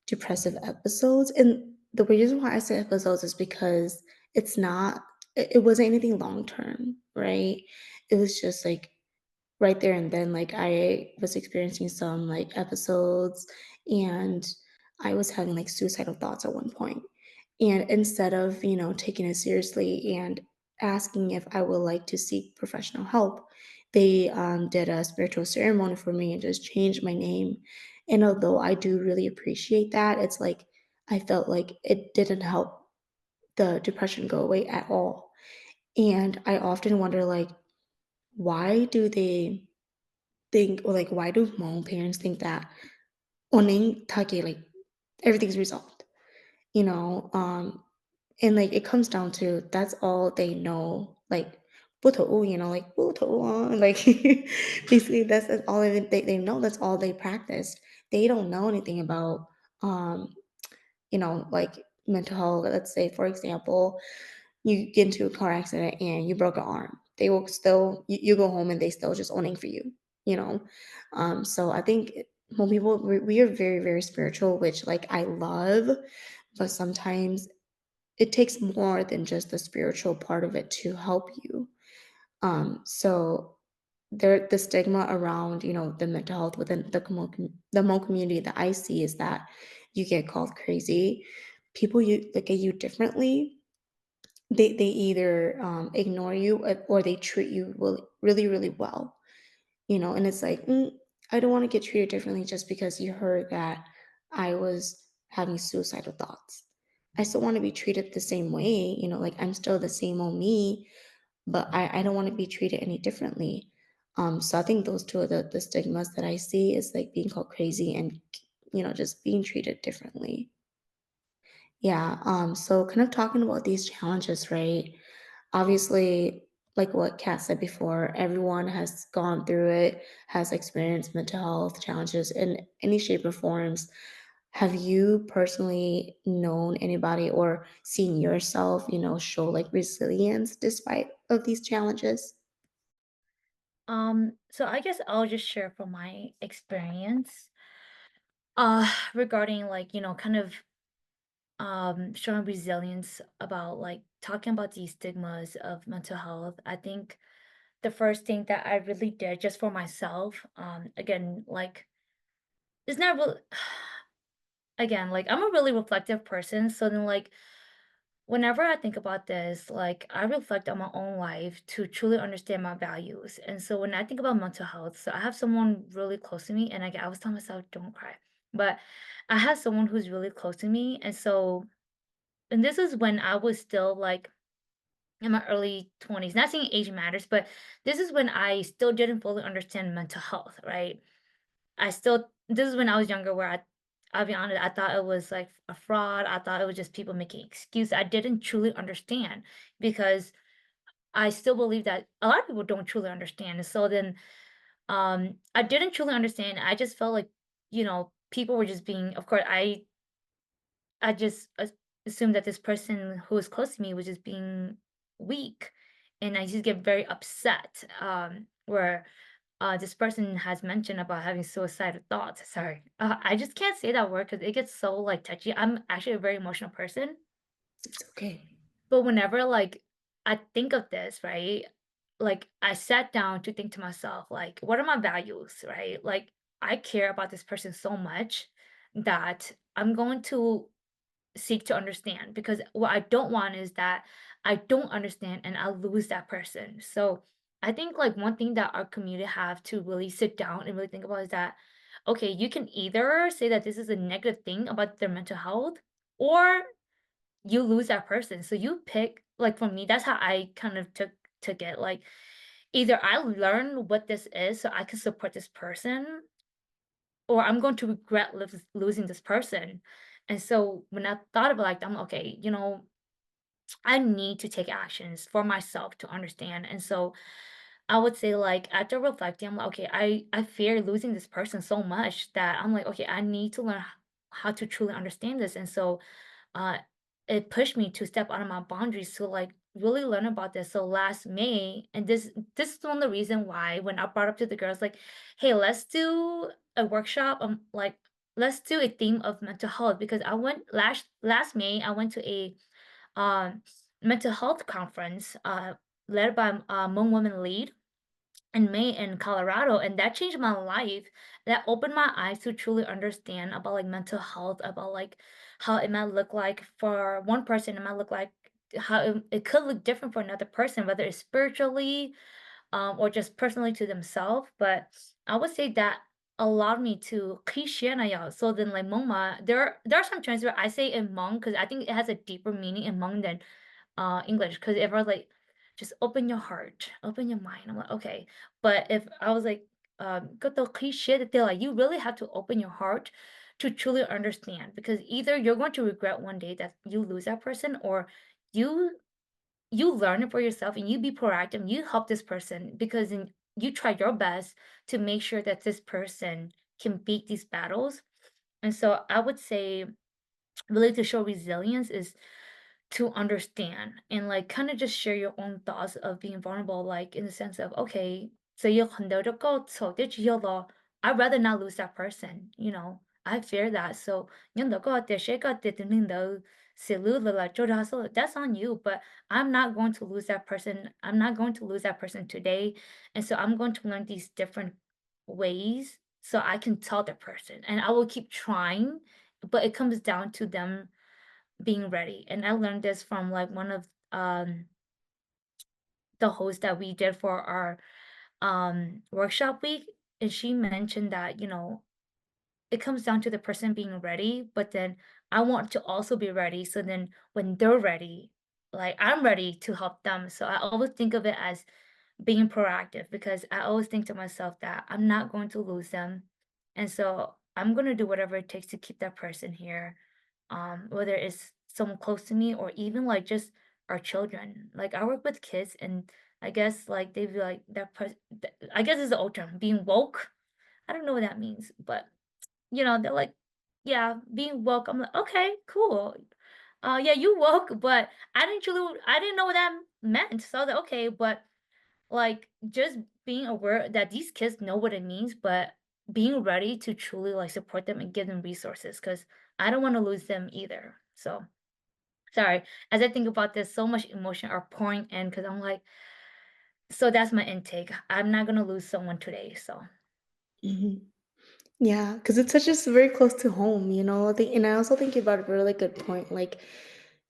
depressive episodes. And the reason why I say episodes is because it wasn't anything long term, right? It was just like right there and then, like I was experiencing some like episodes, and I was having like suicidal thoughts at one point. And instead of, taking it seriously and asking if I would like to seek professional help, they did a spiritual ceremony for me and just changed my name. And although I do really appreciate that, it's like I felt like it didn't help the depression go away at all. And I often wonder, like, why do they think, or like, why do Hmong parents think that oning take, like, everything's resolved, you know? And like it comes down to that's all they know, like "Buto," like "Buto," like basically that's all they know. That's all they practice. They don't know anything about um, like mental health. Let's say, for example, you get into a car accident and you broke an arm. They will still, you go home and they still just owning for you, you know? So I think when people, we are very, very spiritual, which like I love, but sometimes it takes more than just the spiritual part of it to help you. So there, the stigma around, the mental health within the Hmong community that I see is that you get called crazy. People you look at you differently. They either ignore you or they treat you really, really well. And it's like, I don't want to get treated differently just because you heard that I was having suicidal thoughts. I still want to be treated the same way, like I'm still the same old me, but I don't want to be treated any differently. So I think those two are the stigmas that I see is like being called crazy and, just being treated differently. Yeah. So kind of talking about these challenges, right? Obviously, like what Kat said before, everyone has gone through it, has experienced mental health challenges in any shape or forms. Have you personally known anybody or seen yourself, show like resilience despite of these challenges? So I guess I'll just share from my experience regarding like, kind of showing resilience about like talking about these stigmas of mental health. I think the first thing that I really did just for myself, again, like it's not really again, like I'm a really reflective person. So then like whenever I think about this, like I reflect on my own life to truly understand my values. And so when I think about mental health, so I have someone really close to me, and I was telling myself, don't cry. But I have someone who's really close to me. And so, and this is when I was still like in my early 20s. Not saying age matters, but this is when I still didn't fully understand mental health, right? This is when I was younger where I'll be honest, I thought it was like a fraud. I thought it was just people making excuses. I didn't truly understand because I still believe that a lot of people don't truly understand. And so then I didn't truly understand. I just felt like, people were just being, of course, I just assumed that this person who was close to me was just being weak. And I just get very upset. Where this person has mentioned about having suicidal thoughts. Sorry, I just can't say that word because it gets so like touchy. I'm actually a very emotional person, It's okay. but whenever like I think of this, right? Like I sat down to think to myself, like, what are my values, right? Like I care about this person so much that I'm going to seek to understand because what I don't want is that I don't understand and I lose that person. So I think like one thing that our community have to really sit down and really think about is that okay, you can either say that this is a negative thing about their mental health or you lose that person. So you pick like for me, that's how I kind of took it. Like either I learn what this is so I can support this person or I'm going to regret losing this person. And so when I thought about like, I'm okay, I need to take actions for myself to understand. And so I would say like after reflecting, I'm like, okay, I fear losing this person so much that I'm like, okay, I need to learn how to truly understand this. And so uh it pushed me to step out of my boundaries to like really learn about this. So last May, and this is one of the reason why when I brought up to the girls like, hey, let's do a workshop, like let's do a theme of mental health because I went last May, I went to a um mental health conference led by Hmong Women Lead in May in Colorado, and that changed my life. That opened my eyes to truly understand about like mental health, about like how it might look like for one person, it might look like how it could look different for another person, whether it's spiritually or just personally to themselves. But I would say that allowed me to so then like Hmong, there are some times where I say in Hmong because I think it has a deeper meaning in Hmong than English because if I was like, just open your heart, open your mind. I'm like, okay. But if I was like, got the cliche that they're like, you really have to open your heart to truly understand because either you're going to regret one day that you lose that person or you you learn it for yourself and you be proactive, you help this person because then you try your best to make sure that this person can beat these battles And so I would say really to show resilience is to understand and like kind of just share your own thoughts of being vulnerable, like in the sense of, okay, so you so did you law? I'd rather not lose that person, you know. I fear that. So that's on you, but I'm not going to lose that person. I'm not going to lose that person today. And so I'm going to learn these different ways so I can tell the person. And I will keep trying, but it comes down to them being ready. And I learned this from like one of the hosts that we did for our workshop week. And she mentioned that, you know, it comes down to the person being ready, but then I want to also be ready. So then when they're ready, like I'm ready to help them. So I always think of it as being proactive because I always think to myself that I'm not going to lose them. And so I'm going to do whatever it takes to keep that person here, whether it's someone close to me or even like just our children. Like I work with kids, and I guess like they'd be like that person. I guess it's the old term, being woke. I don't know what that means, but you know, they're like, yeah, being woke. I'm like, okay, cool. Yeah, you woke, but I didn't know what that meant. So I was like, okay, but like just being aware that these kids know what it means, but being ready to truly like support them and give them resources because I don't want to lose them either. So sorry, as I think about this, so much emotion are pouring in because I'm like, so that's my intake. I'm not gonna lose someone today. So Mhm. Yeah, because it's such just very close to home, you know. And I also think you brought up a really good point, like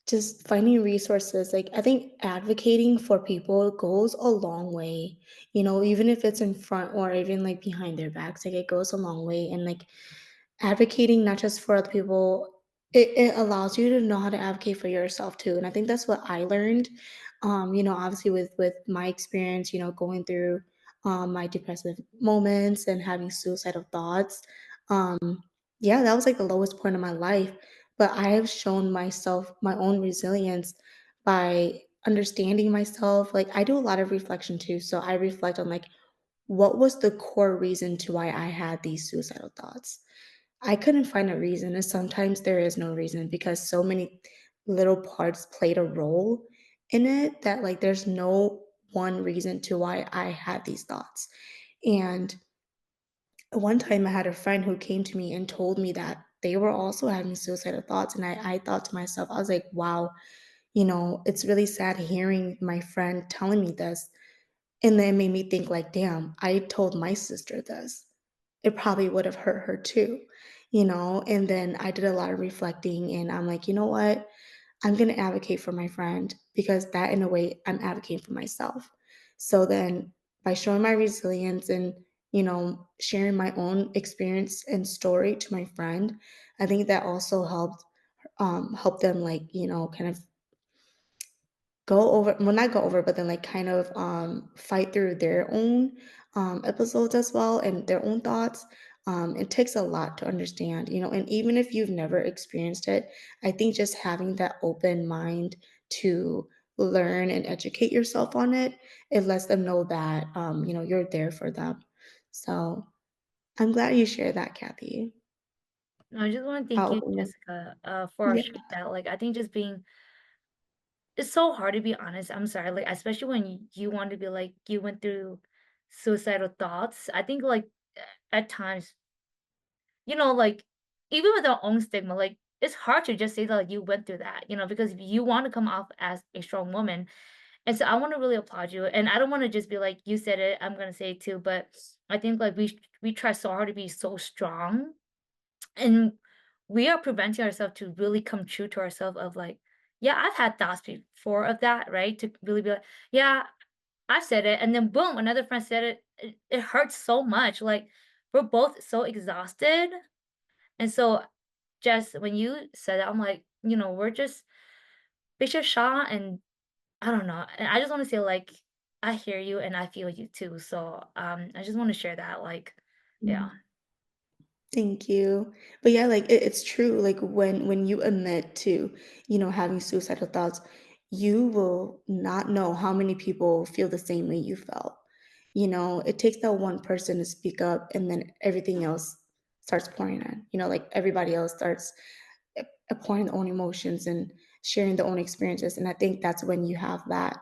just finding resources. Like I think advocating for people goes a long way, you know, even if it's in front or even like behind their backs, like it goes a long way. And like advocating not just for other people, it allows you to know how to advocate for yourself too. And I think that's what I learned. You know, obviously with my experience, you know, going through my depressive moments and having suicidal thoughts. Yeah, that was like the lowest point of my life. But I have shown myself my own resilience by understanding myself. Like I do a lot of reflection too. So I reflect on like what was the core reason to why I had these suicidal thoughts. I couldn't find a reason, and sometimes there is no reason because so many little parts played a role in it that like there's no one reason to why I had these thoughts. And one time I had a friend who came to me and told me that they were also having suicidal thoughts. And I thought to myself, I was like, wow, you know, it's really sad hearing my friend telling me this. And then it made me think, like, damn, I told my sister this. It probably would have hurt her too, you know? And then I did a lot of reflecting and I'm like, you know what? I'm going to advocate for my friend because that, in a way, I'm advocating for myself. So then by showing my resilience and, you know, sharing my own experience and story to my friend, I think that also help them like, you know, kind of go over, well, not go over, but then like kind of fight through their own episodes as well and their own thoughts. It takes a lot to understand, you know, and even if you've never experienced it, I think just having that open mind to learn and educate yourself on it, it lets them know that you know, you're there for them. So I'm glad you shared that, Kathy. I just want to thank How you, Jessica, for yeah. sharing that. Like I think just being it's so hard to be honest. I'm sorry, like especially when you want to be like you went through suicidal thoughts. I think like at times, you know, like even with our own stigma, like it's hard to just say that like you went through that, you know, because you want to come off as a strong woman. And so I want to really applaud you. And I don't want to just be like you said it, I'm gonna say it too, but I think like we try so hard to be so strong and we are preventing ourselves to really come true to ourselves of like, yeah, I've had thoughts before of that, right? To really be like, yeah, I said it, and then boom, another friend said it. It hurts so much. Like we're both so exhausted. And so just when you said that, I'm like, you know, we're just Bishop Shaw and I don't know. And I just want to say like I hear you and I feel you too. So I just want to share that. Like, yeah. Thank you. But yeah, like it's true. Like when you admit to, you know, having suicidal thoughts, you will not know how many people feel the same way you felt. You know, it takes that one person to speak up and then everything else starts pouring in. Like everybody else starts pouring their own emotions and sharing their own experiences. And I think that's when you have that,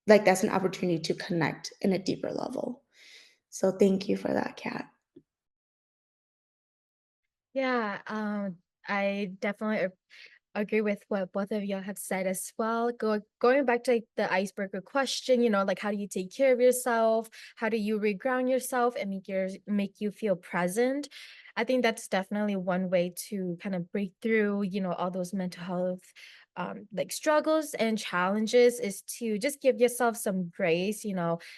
like that's an opportunity to connect in a deeper level. So thank you for that, Kat. Yeah, I definitely agree with what both of y'all have said as well. Going back to like the icebreaker question, like how do you take care of yourself? How do you reground yourself and make you feel present? I think that's definitely one way to kind of break through, all those mental health like struggles and challenges is to just give yourself some grace.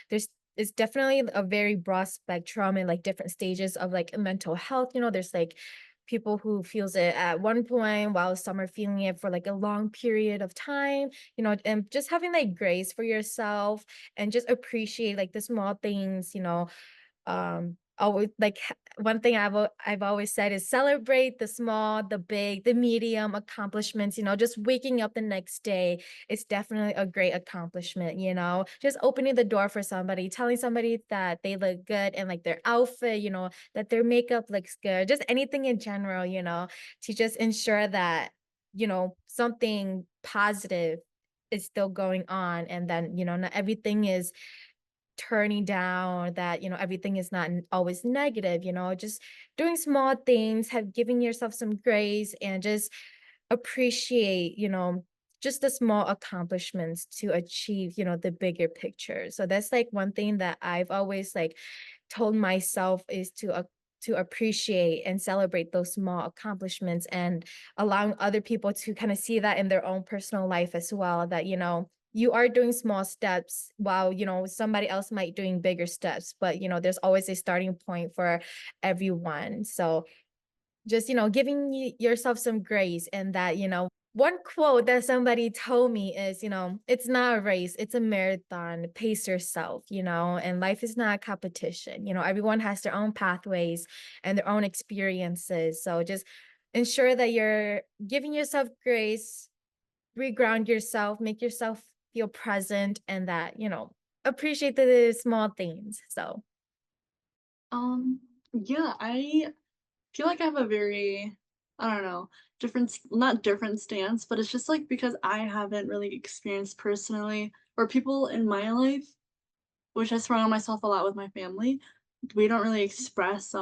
There's it's definitely a very broad spectrum and like different stages of like mental health. There's like people who feels it at one point while some are feeling it for like a long period of time, and just having like grace for yourself and just appreciate like the small things, always like one thing I've always said is celebrate the small, the big, the medium accomplishments. Just waking up the next day is definitely a great accomplishment. Just opening the door for somebody, telling somebody that they look good and like their outfit, that their makeup looks good, just anything in general, to just ensure that something positive is still going on, and then not everything is turning down, that everything is not always negative. Just doing small things, have giving yourself some grace, and just appreciate just the small accomplishments to achieve the bigger picture. So that's like one thing that I've always like told myself is to appreciate and celebrate those small accomplishments, and allowing other people to kind of see that in their own personal life as well, that you are doing small steps while somebody else might doing bigger steps, but there's always a starting point for everyone. So just giving yourself some grace, and that one quote that somebody told me is, it's not a race, it's a marathon. Pace yourself, and life is not a competition. Everyone has their own pathways and their own experiences. So just ensure that you're giving yourself grace, reground yourself, make yourself feel present, and that, appreciate the small things. So Yeah, I feel like I have a very, I don't know, not different stance, but it's just like because I haven't really experienced personally, or people in my life, which I surround myself a lot with my family, we don't really express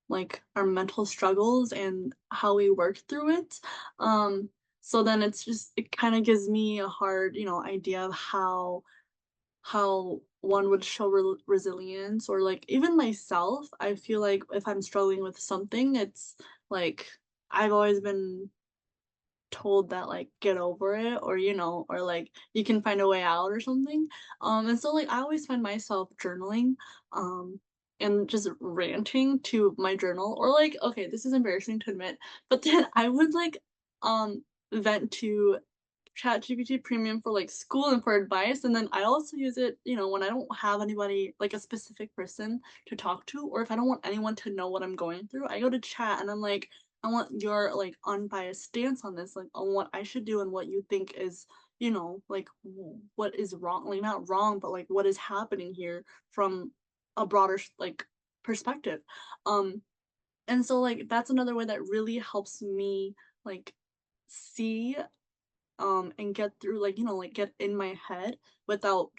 like our mental struggles and how we work through it. Um, so then it kind of gives me a hard, idea of how one would show resilience, or like even myself. I feel like if I'm struggling with something, it's like I've always been told that like get over it, or or like you can find a way out or something. And so like I always find myself journaling, um and just ranting to my journal, or like, okay, this is embarrassing to admit, but then I would like vent to ChatGPT Premium for like school and for advice, and then I also use it, when I don't have anybody, like a specific person to talk to, or if I don't want anyone to know what I'm going through, I go to chat and I'm like, I want your like unbiased stance on this, like on what I should do and what you think is, like what is wrong, like not wrong, but like what is happening here from a broader like perspective. Um, and so like that's another way that really helps me like see and get through, like like get in my head without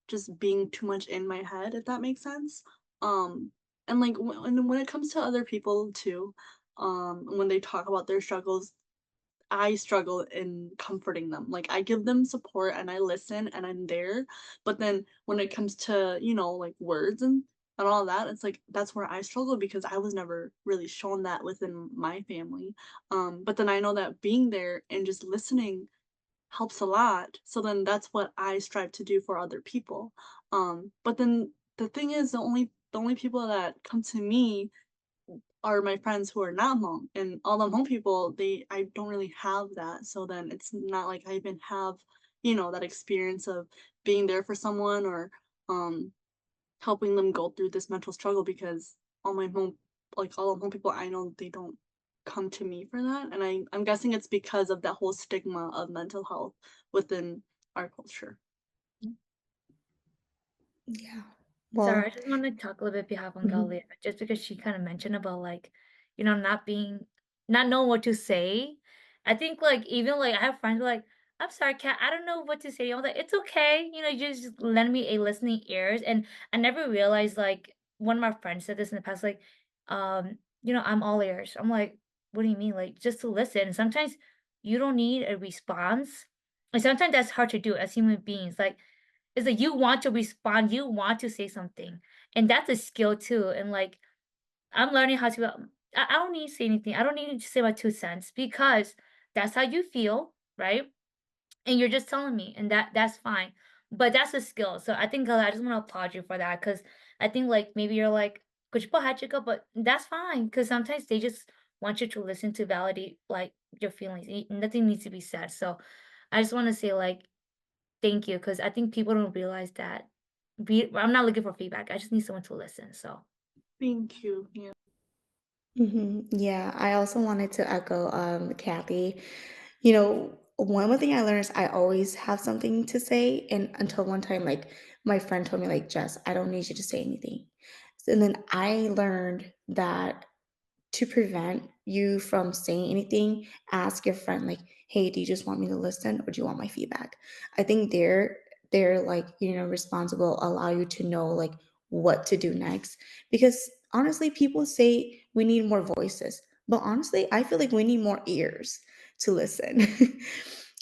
just being too much in my head, if that makes sense. um and like when it comes to other people too, when they talk about their struggles, I struggle in comforting them. Like I give them support and I listen and I'm there. But then when it comes to, like words and all that, it's like that's where I struggle because I was never really shown that within my family. But then I know that being there and just listening helps a lot. So then that's what I strive to do for other people. But then the thing is, the only people that come to me are my friends who are not Hmong, and all the Hmong people, I don't really have that. So then it's not like I even have, that experience of being there for someone, or um helping them go through this mental struggle, because all my Hmong, like all the Hmong people I know, they don't come to me for that. And I'm guessing it's because of that whole stigma of mental health within our culture. Yeah. Sorry, Well, I just want to talk a little bit behalf on mhm. Gaoliag, just because she kind of mentioned about like, not knowing what to say. I think like even like I have friends who are like, I'm sorry, Kat, I don't know what to say. I'm like, it's okay, you just lend me a listening ears. And I never realized like one of my friends said this in the past, like, I'm all ears. I'm like, what do you mean? Like just to listen. And sometimes you don't need a response. And sometimes that's hard to do as human beings. Like it's like you want to respond, you want to say something. And that's a skill too. And like I'm learning how to I don't need to say anything. I don't need to say my 2 cents because that's how you feel, right? And you're just telling me, and that's fine. But that's a skill. So I think I just want to applaud you for that because I think like maybe you're like, but that's fine because sometimes they just want you to listen to validate like your feelings. Nothing needs to be said. So I just want to say like thank you because I think people don't realize that. I'm not looking for feedback. I just need someone to listen. So Thank you. Yeah. Yeah, I also wanted to echo Kathy. You know, one more thing I learned is I always have something to say, and until one time, like my friend told me, like, Jess, I don't need you to say anything. And then I learned that to prevent you from saying anything, ask your friend like, "Hey, do you just want me to listen or do you want my feedback?" I think they're like, responsible, allow you to know like what to do next. Because honestly, people say we need more voices, but honestly, I feel like we need more ears to listen.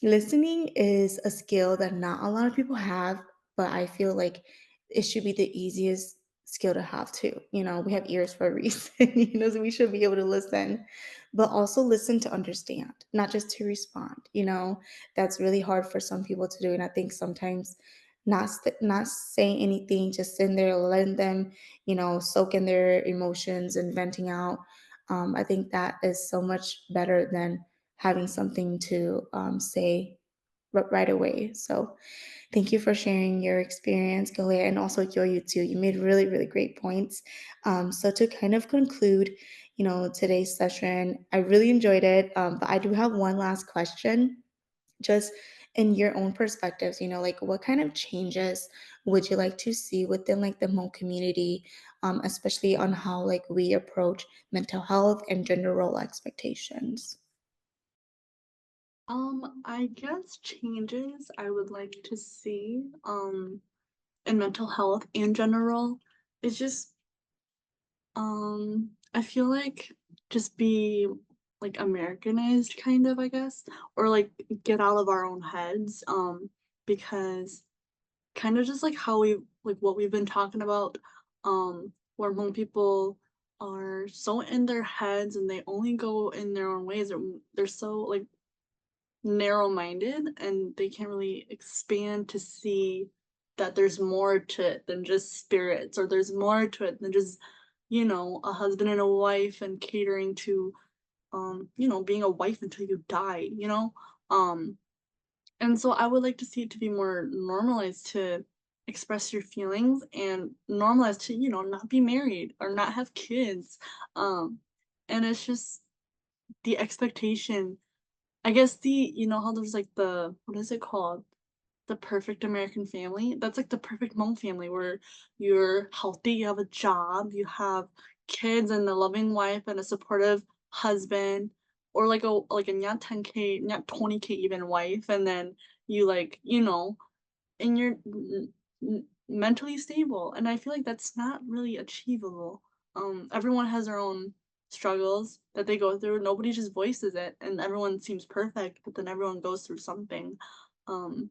Listening is a skill that not a lot of people have, but I feel like it should be the easiest skill to have too. We have ears for a reason, so we should be able to listen, but also listen to understand, not just to respond. That's really hard for some people to do. And I think sometimes not saying anything, just sitting there, letting them, soak in their emotions and venting out. I think that is so much better than having something to say right away. So thank you for sharing your experience, Galia, and also you too. You made really, really great points. So to kind of conclude, today's session, I really enjoyed it. But I do have one last question, just in your own perspectives. Like what kind of changes would you like to see within like the Hmong community, especially on how like we approach mental health and gender role expectations? I guess changes I would like to see in mental health in general is just I feel like just be like Americanized kind of, I guess, or like get out of our own heads because kind of just like how we like what we've been talking about where Hmong people are so in their heads and they only go in their own ways, or they're so like narrow-minded and they can't really expand to see that there's more to it than just spirits, or there's more to it than just a husband and a wife and catering to being a wife until you die. um and so I would like to see it to be more normalized to express your feelings, and normalized to not be married or not have kids. And it's just the expectation, I guess, how there's like the what is it called? The perfect American family. That's like the perfect Hmong family where you're healthy, you have a job, you have kids and a loving wife and a supportive husband, or like a not 10K, not 20K even wife, and then you like, and you're mentally stable. And I feel like that's not really achievable. Everyone has their own struggles that they go through. Nobody just voices it, and everyone seems perfect, but then everyone goes through something. Um,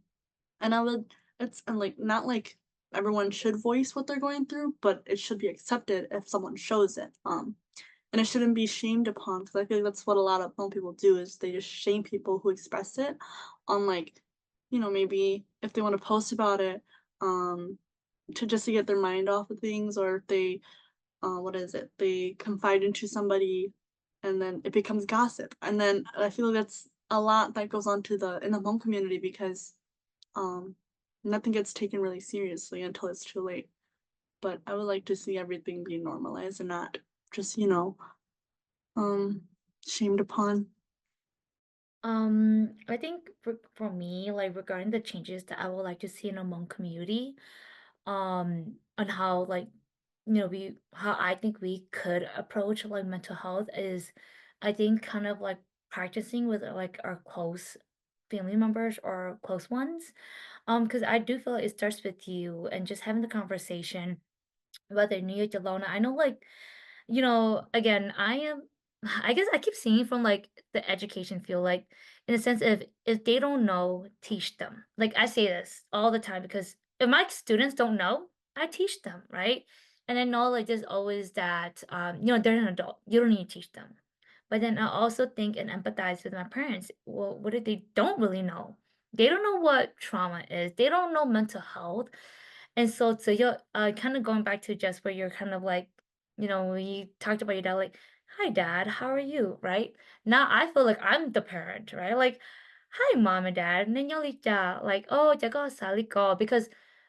and I would, it's and like not like everyone should voice what they're going through, but it should be accepted if someone shows it. And it shouldn't be shamed upon, because I feel like that's what a lot of Hmong people do, is they just shame people who express it on like, maybe if they want to post about it, um, to just to get their mind off of things, or if they, what is it? They confide into somebody, and then it becomes gossip. And then I feel like that's a lot that goes on to the in the Hmong community, because um, nothing gets taken really seriously until it's too late. But I would like to see everything be normalized and not just, um, shamed upon. I think for me, like regarding the changes that I would like to see in a Hmong community, on how like we how I think we could approach like mental health is I think kind of like practicing with like our close family members or close ones. Because I do feel like it starts with you and just having the conversation, whether New York alone. I know like again, I guess I keep seeing from like the education field, like in the sense of if they don't know, teach them. Like I say this all the time because if my students don't know, I teach them, right? And I know like there's always that they're an adult. You don't need to teach them. But then I also think and empathize with my parents. Well, what if they don't really know? They don't know what trauma is. They don't know mental health. And so you're kind of going back to just where you're kind of like, when you talked about your dad, like, hi dad, how are you? Right? Now I feel like I'm the parent, right? Like, hi mom and dad. And then you're like, oh, jago sali ko because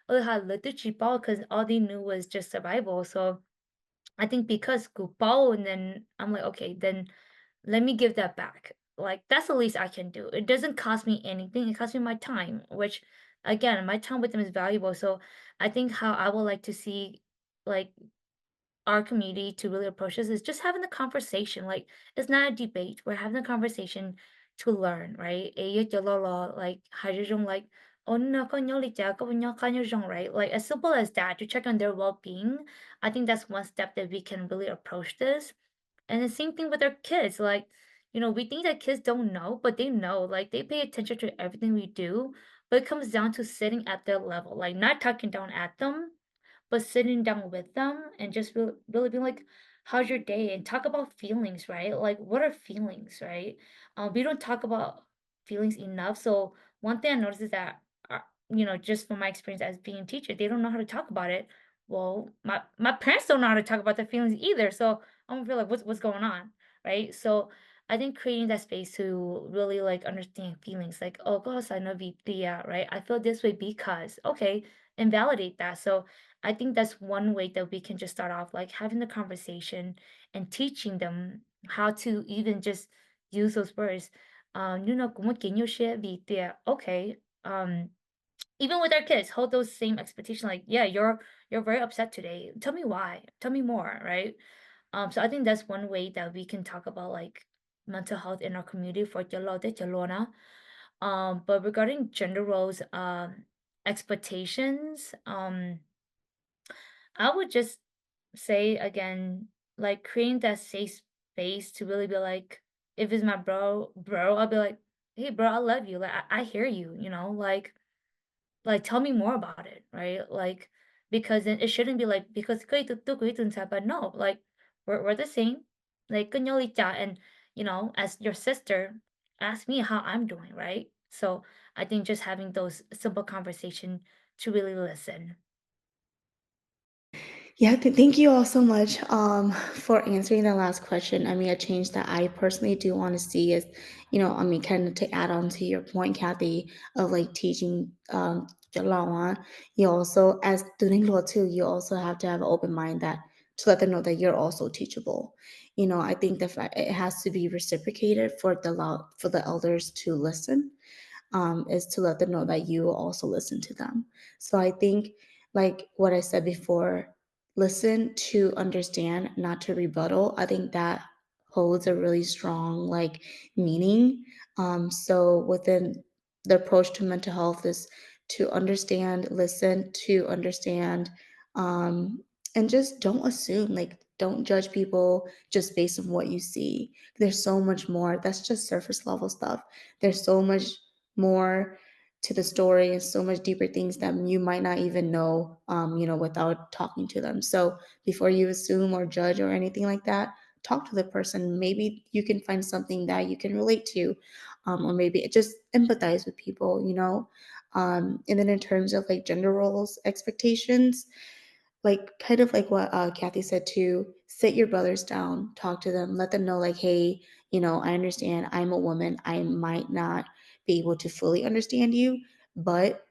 because all they knew was just survival. So I think because kupao, and then I'm like, okay, then let me give that back. Like that's the least I can do. It doesn't cost me anything. It costs me my time, which again, my time with them is valuable. So I think how I would like to see like our community to really approach this is just having the conversation. Like it's not a debate. We're having a conversation to learn, right? Like hydrogen like oh no right? Like as simple as that to check on their well-being. I think that's one step that we can really approach this and the same thing with our kids. Like, we think that kids don't know, but they know. Like, they pay attention to everything we do. But it comes down to sitting at their level, like not talking down at them, but sitting down with them and just really being like, how's your day? And talk about feelings, right? Like, what are feelings, right? We don't talk about feelings enough. So one thing I noticed is that, just from my experience as being a teacher, they don't know how to talk about it. Well, my parents don't know how to talk about their feelings either. So I'm gonna feel like, what's going on, right? So I think creating that space to really like understand feelings, like, oh gosh, I know yeah, right? I feel this way because, okay, and validate that. So I think that's one way that we can just start off, like having the conversation and teaching them how to even just use those words. Como que yo share okay. Even with our kids, hold those same expectations. Like, yeah, you're very upset today. Tell me why. Tell me more, right? So I think that's one way that we can talk about like mental health in our community for Chalona. But regarding gender roles, expectations, I would just say again, like creating that safe space to really be like, if it's my bro, I'll be like, hey bro, I love you. Like I hear you, like tell me more about it, right? Like because then it shouldn't be like because but no, like we're the same. Like kunyolita and as your sister, ask me how I'm doing, right? So I think just having those simple conversation to really listen. Yeah, thank you all so much for answering the last question. I mean, a change that I personally do want to see is, I mean, kind of to add on to your point, Kathy, of like teaching Jalawa, you also, as doing law too, you also have to have an open mind that to let them know that you're also teachable. I think the fact it has to be reciprocated for for the elders to listen is to let them know that you will also listen to them. So I think, like what I said before, listen to understand, not to rebuttal. I think that holds a really strong like meaning. So within the approach to mental health is to understand, listen, to understand, and just don't assume. Like don't judge people just based on what you see. There's so much more. That's just surface level stuff. There's so much more to the story and so much deeper things that you might not even know, without talking to them. So before you assume or judge or anything like that, talk to the person. Maybe you can find something that you can relate to, or maybe just empathize with people, and then in terms of like gender roles expectations, like kind of like what Kathy said too, sit your brothers down, talk to them, let them know like, hey, I understand I'm a woman. I might not be able to fully understand you, but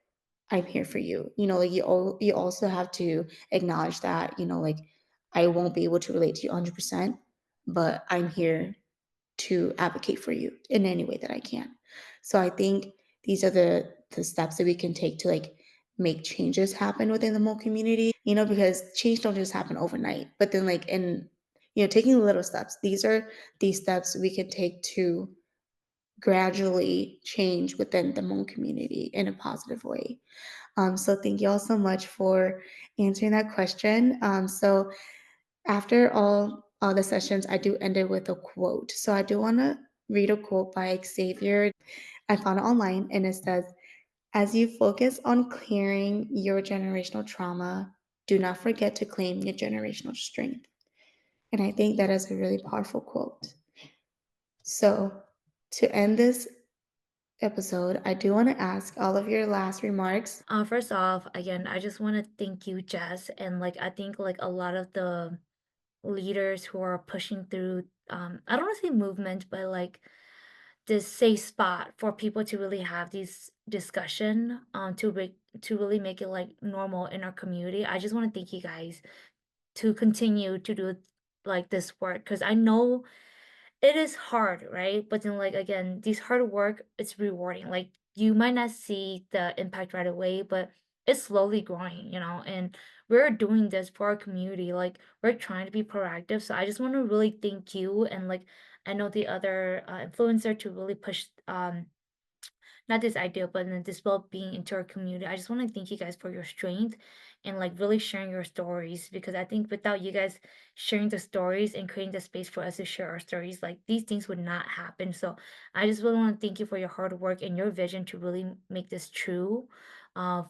I'm here for you. Like you also have to acknowledge that, like I won't be able to relate to you 100%, but I'm here to advocate for you in any way that I can. So I think these are the steps that we can take to like make changes happen within the Hmong community, because change don't just happen overnight. But then like in taking little steps. These are these steps we can take to gradually change within the Hmong community in a positive way. So thank you all so much for answering that question. So after all the sessions, I do end it with a quote. So I do want to read a quote by Xavier. I found it online, and it says, "As you focus on clearing your generational trauma, do not forget to claim your generational strength." And I think that is a really powerful quote. So to end this episode, I do want to ask all of your last remarks. First off, again, I just want to thank you, Jess, and like I think like a lot of the leaders who are pushing through, I don't want to say movement, but like this safe spot for people to really have these discussion, to really make it like normal in our community. I just want to thank you guys to continue to do like this work, because I know it is hard, right? But then like again, these hard work, it's rewarding. Like you might not see the impact right away, but it's slowly growing, and we're doing this for our community. Like we're trying to be proactive. So I just want to really thank you, and like I know the other influencer to really push not this idea, but then this well-being into our community. I just want to thank you guys for your strength and like really sharing your stories, because I think without you guys sharing the stories and creating the space for us to share our stories, like these things would not happen. So I just really want to thank you for your hard work and your vision to really make this true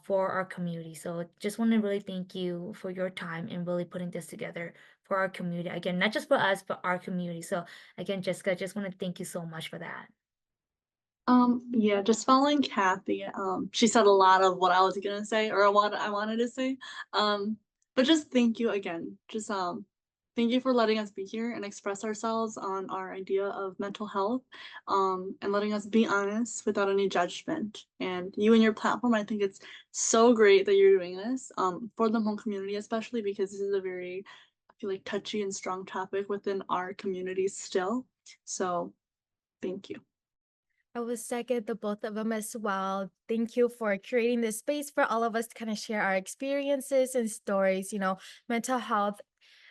for our community. So just want to really thank you for your time and really putting this together for our community. Again, not just for us, but our community. So again, Jessica, just want to thank you so much for that. Yeah, just following Cathy. She said a lot of what I was gonna say, or what I wanted to say. But just thank you again. Just thank you for letting us be here and express ourselves on our idea of mental health. And letting us be honest without any judgment. And you and your platform, I think it's so great that you're doing this. For the Hmong community, especially because this is a very, I feel like, touchy and strong topic within our community still. So thank you. I would second the both of them as well. Thank you for creating this space for all of us to kind of share our experiences and stories. Mental health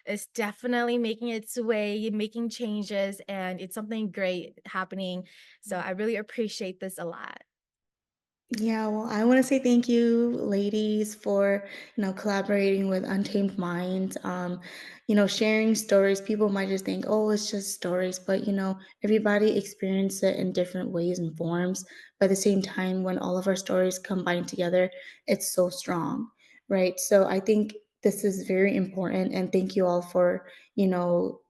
is definitely making its way, making changes, and it's something great happening. So I really appreciate this a lot. Yeah, well, I want to say thank you, ladies, for collaborating with Untamed Minds. Sharing stories. People might just think, oh, it's just stories, but everybody experiences it in different ways and forms. But at the same time, when all of our stories combine together, it's so strong, right? So I think this is very important, and thank you all for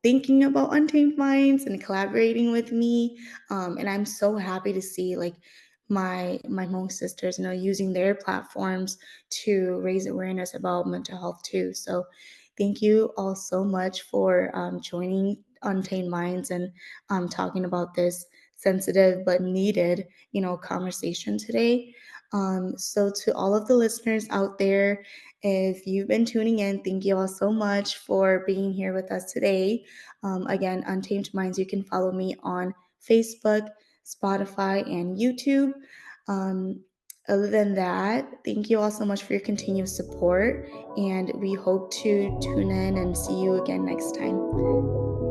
thinking about Untamed Minds and collaborating with me. And I'm so happy to see like my Hmong sisters, using their platforms to raise awareness about mental health too. So thank you all so much for joining Untamed Minds and talking about this sensitive but needed, conversation today. So to all of the listeners out there, if you've been tuning in, thank you all so much for being here with us today. Again, Untamed Minds, you can follow me on Facebook, Spotify, and YouTube. Um, Other than that, thank you all so much for your continued support, and we hope to tune in and see you again next time.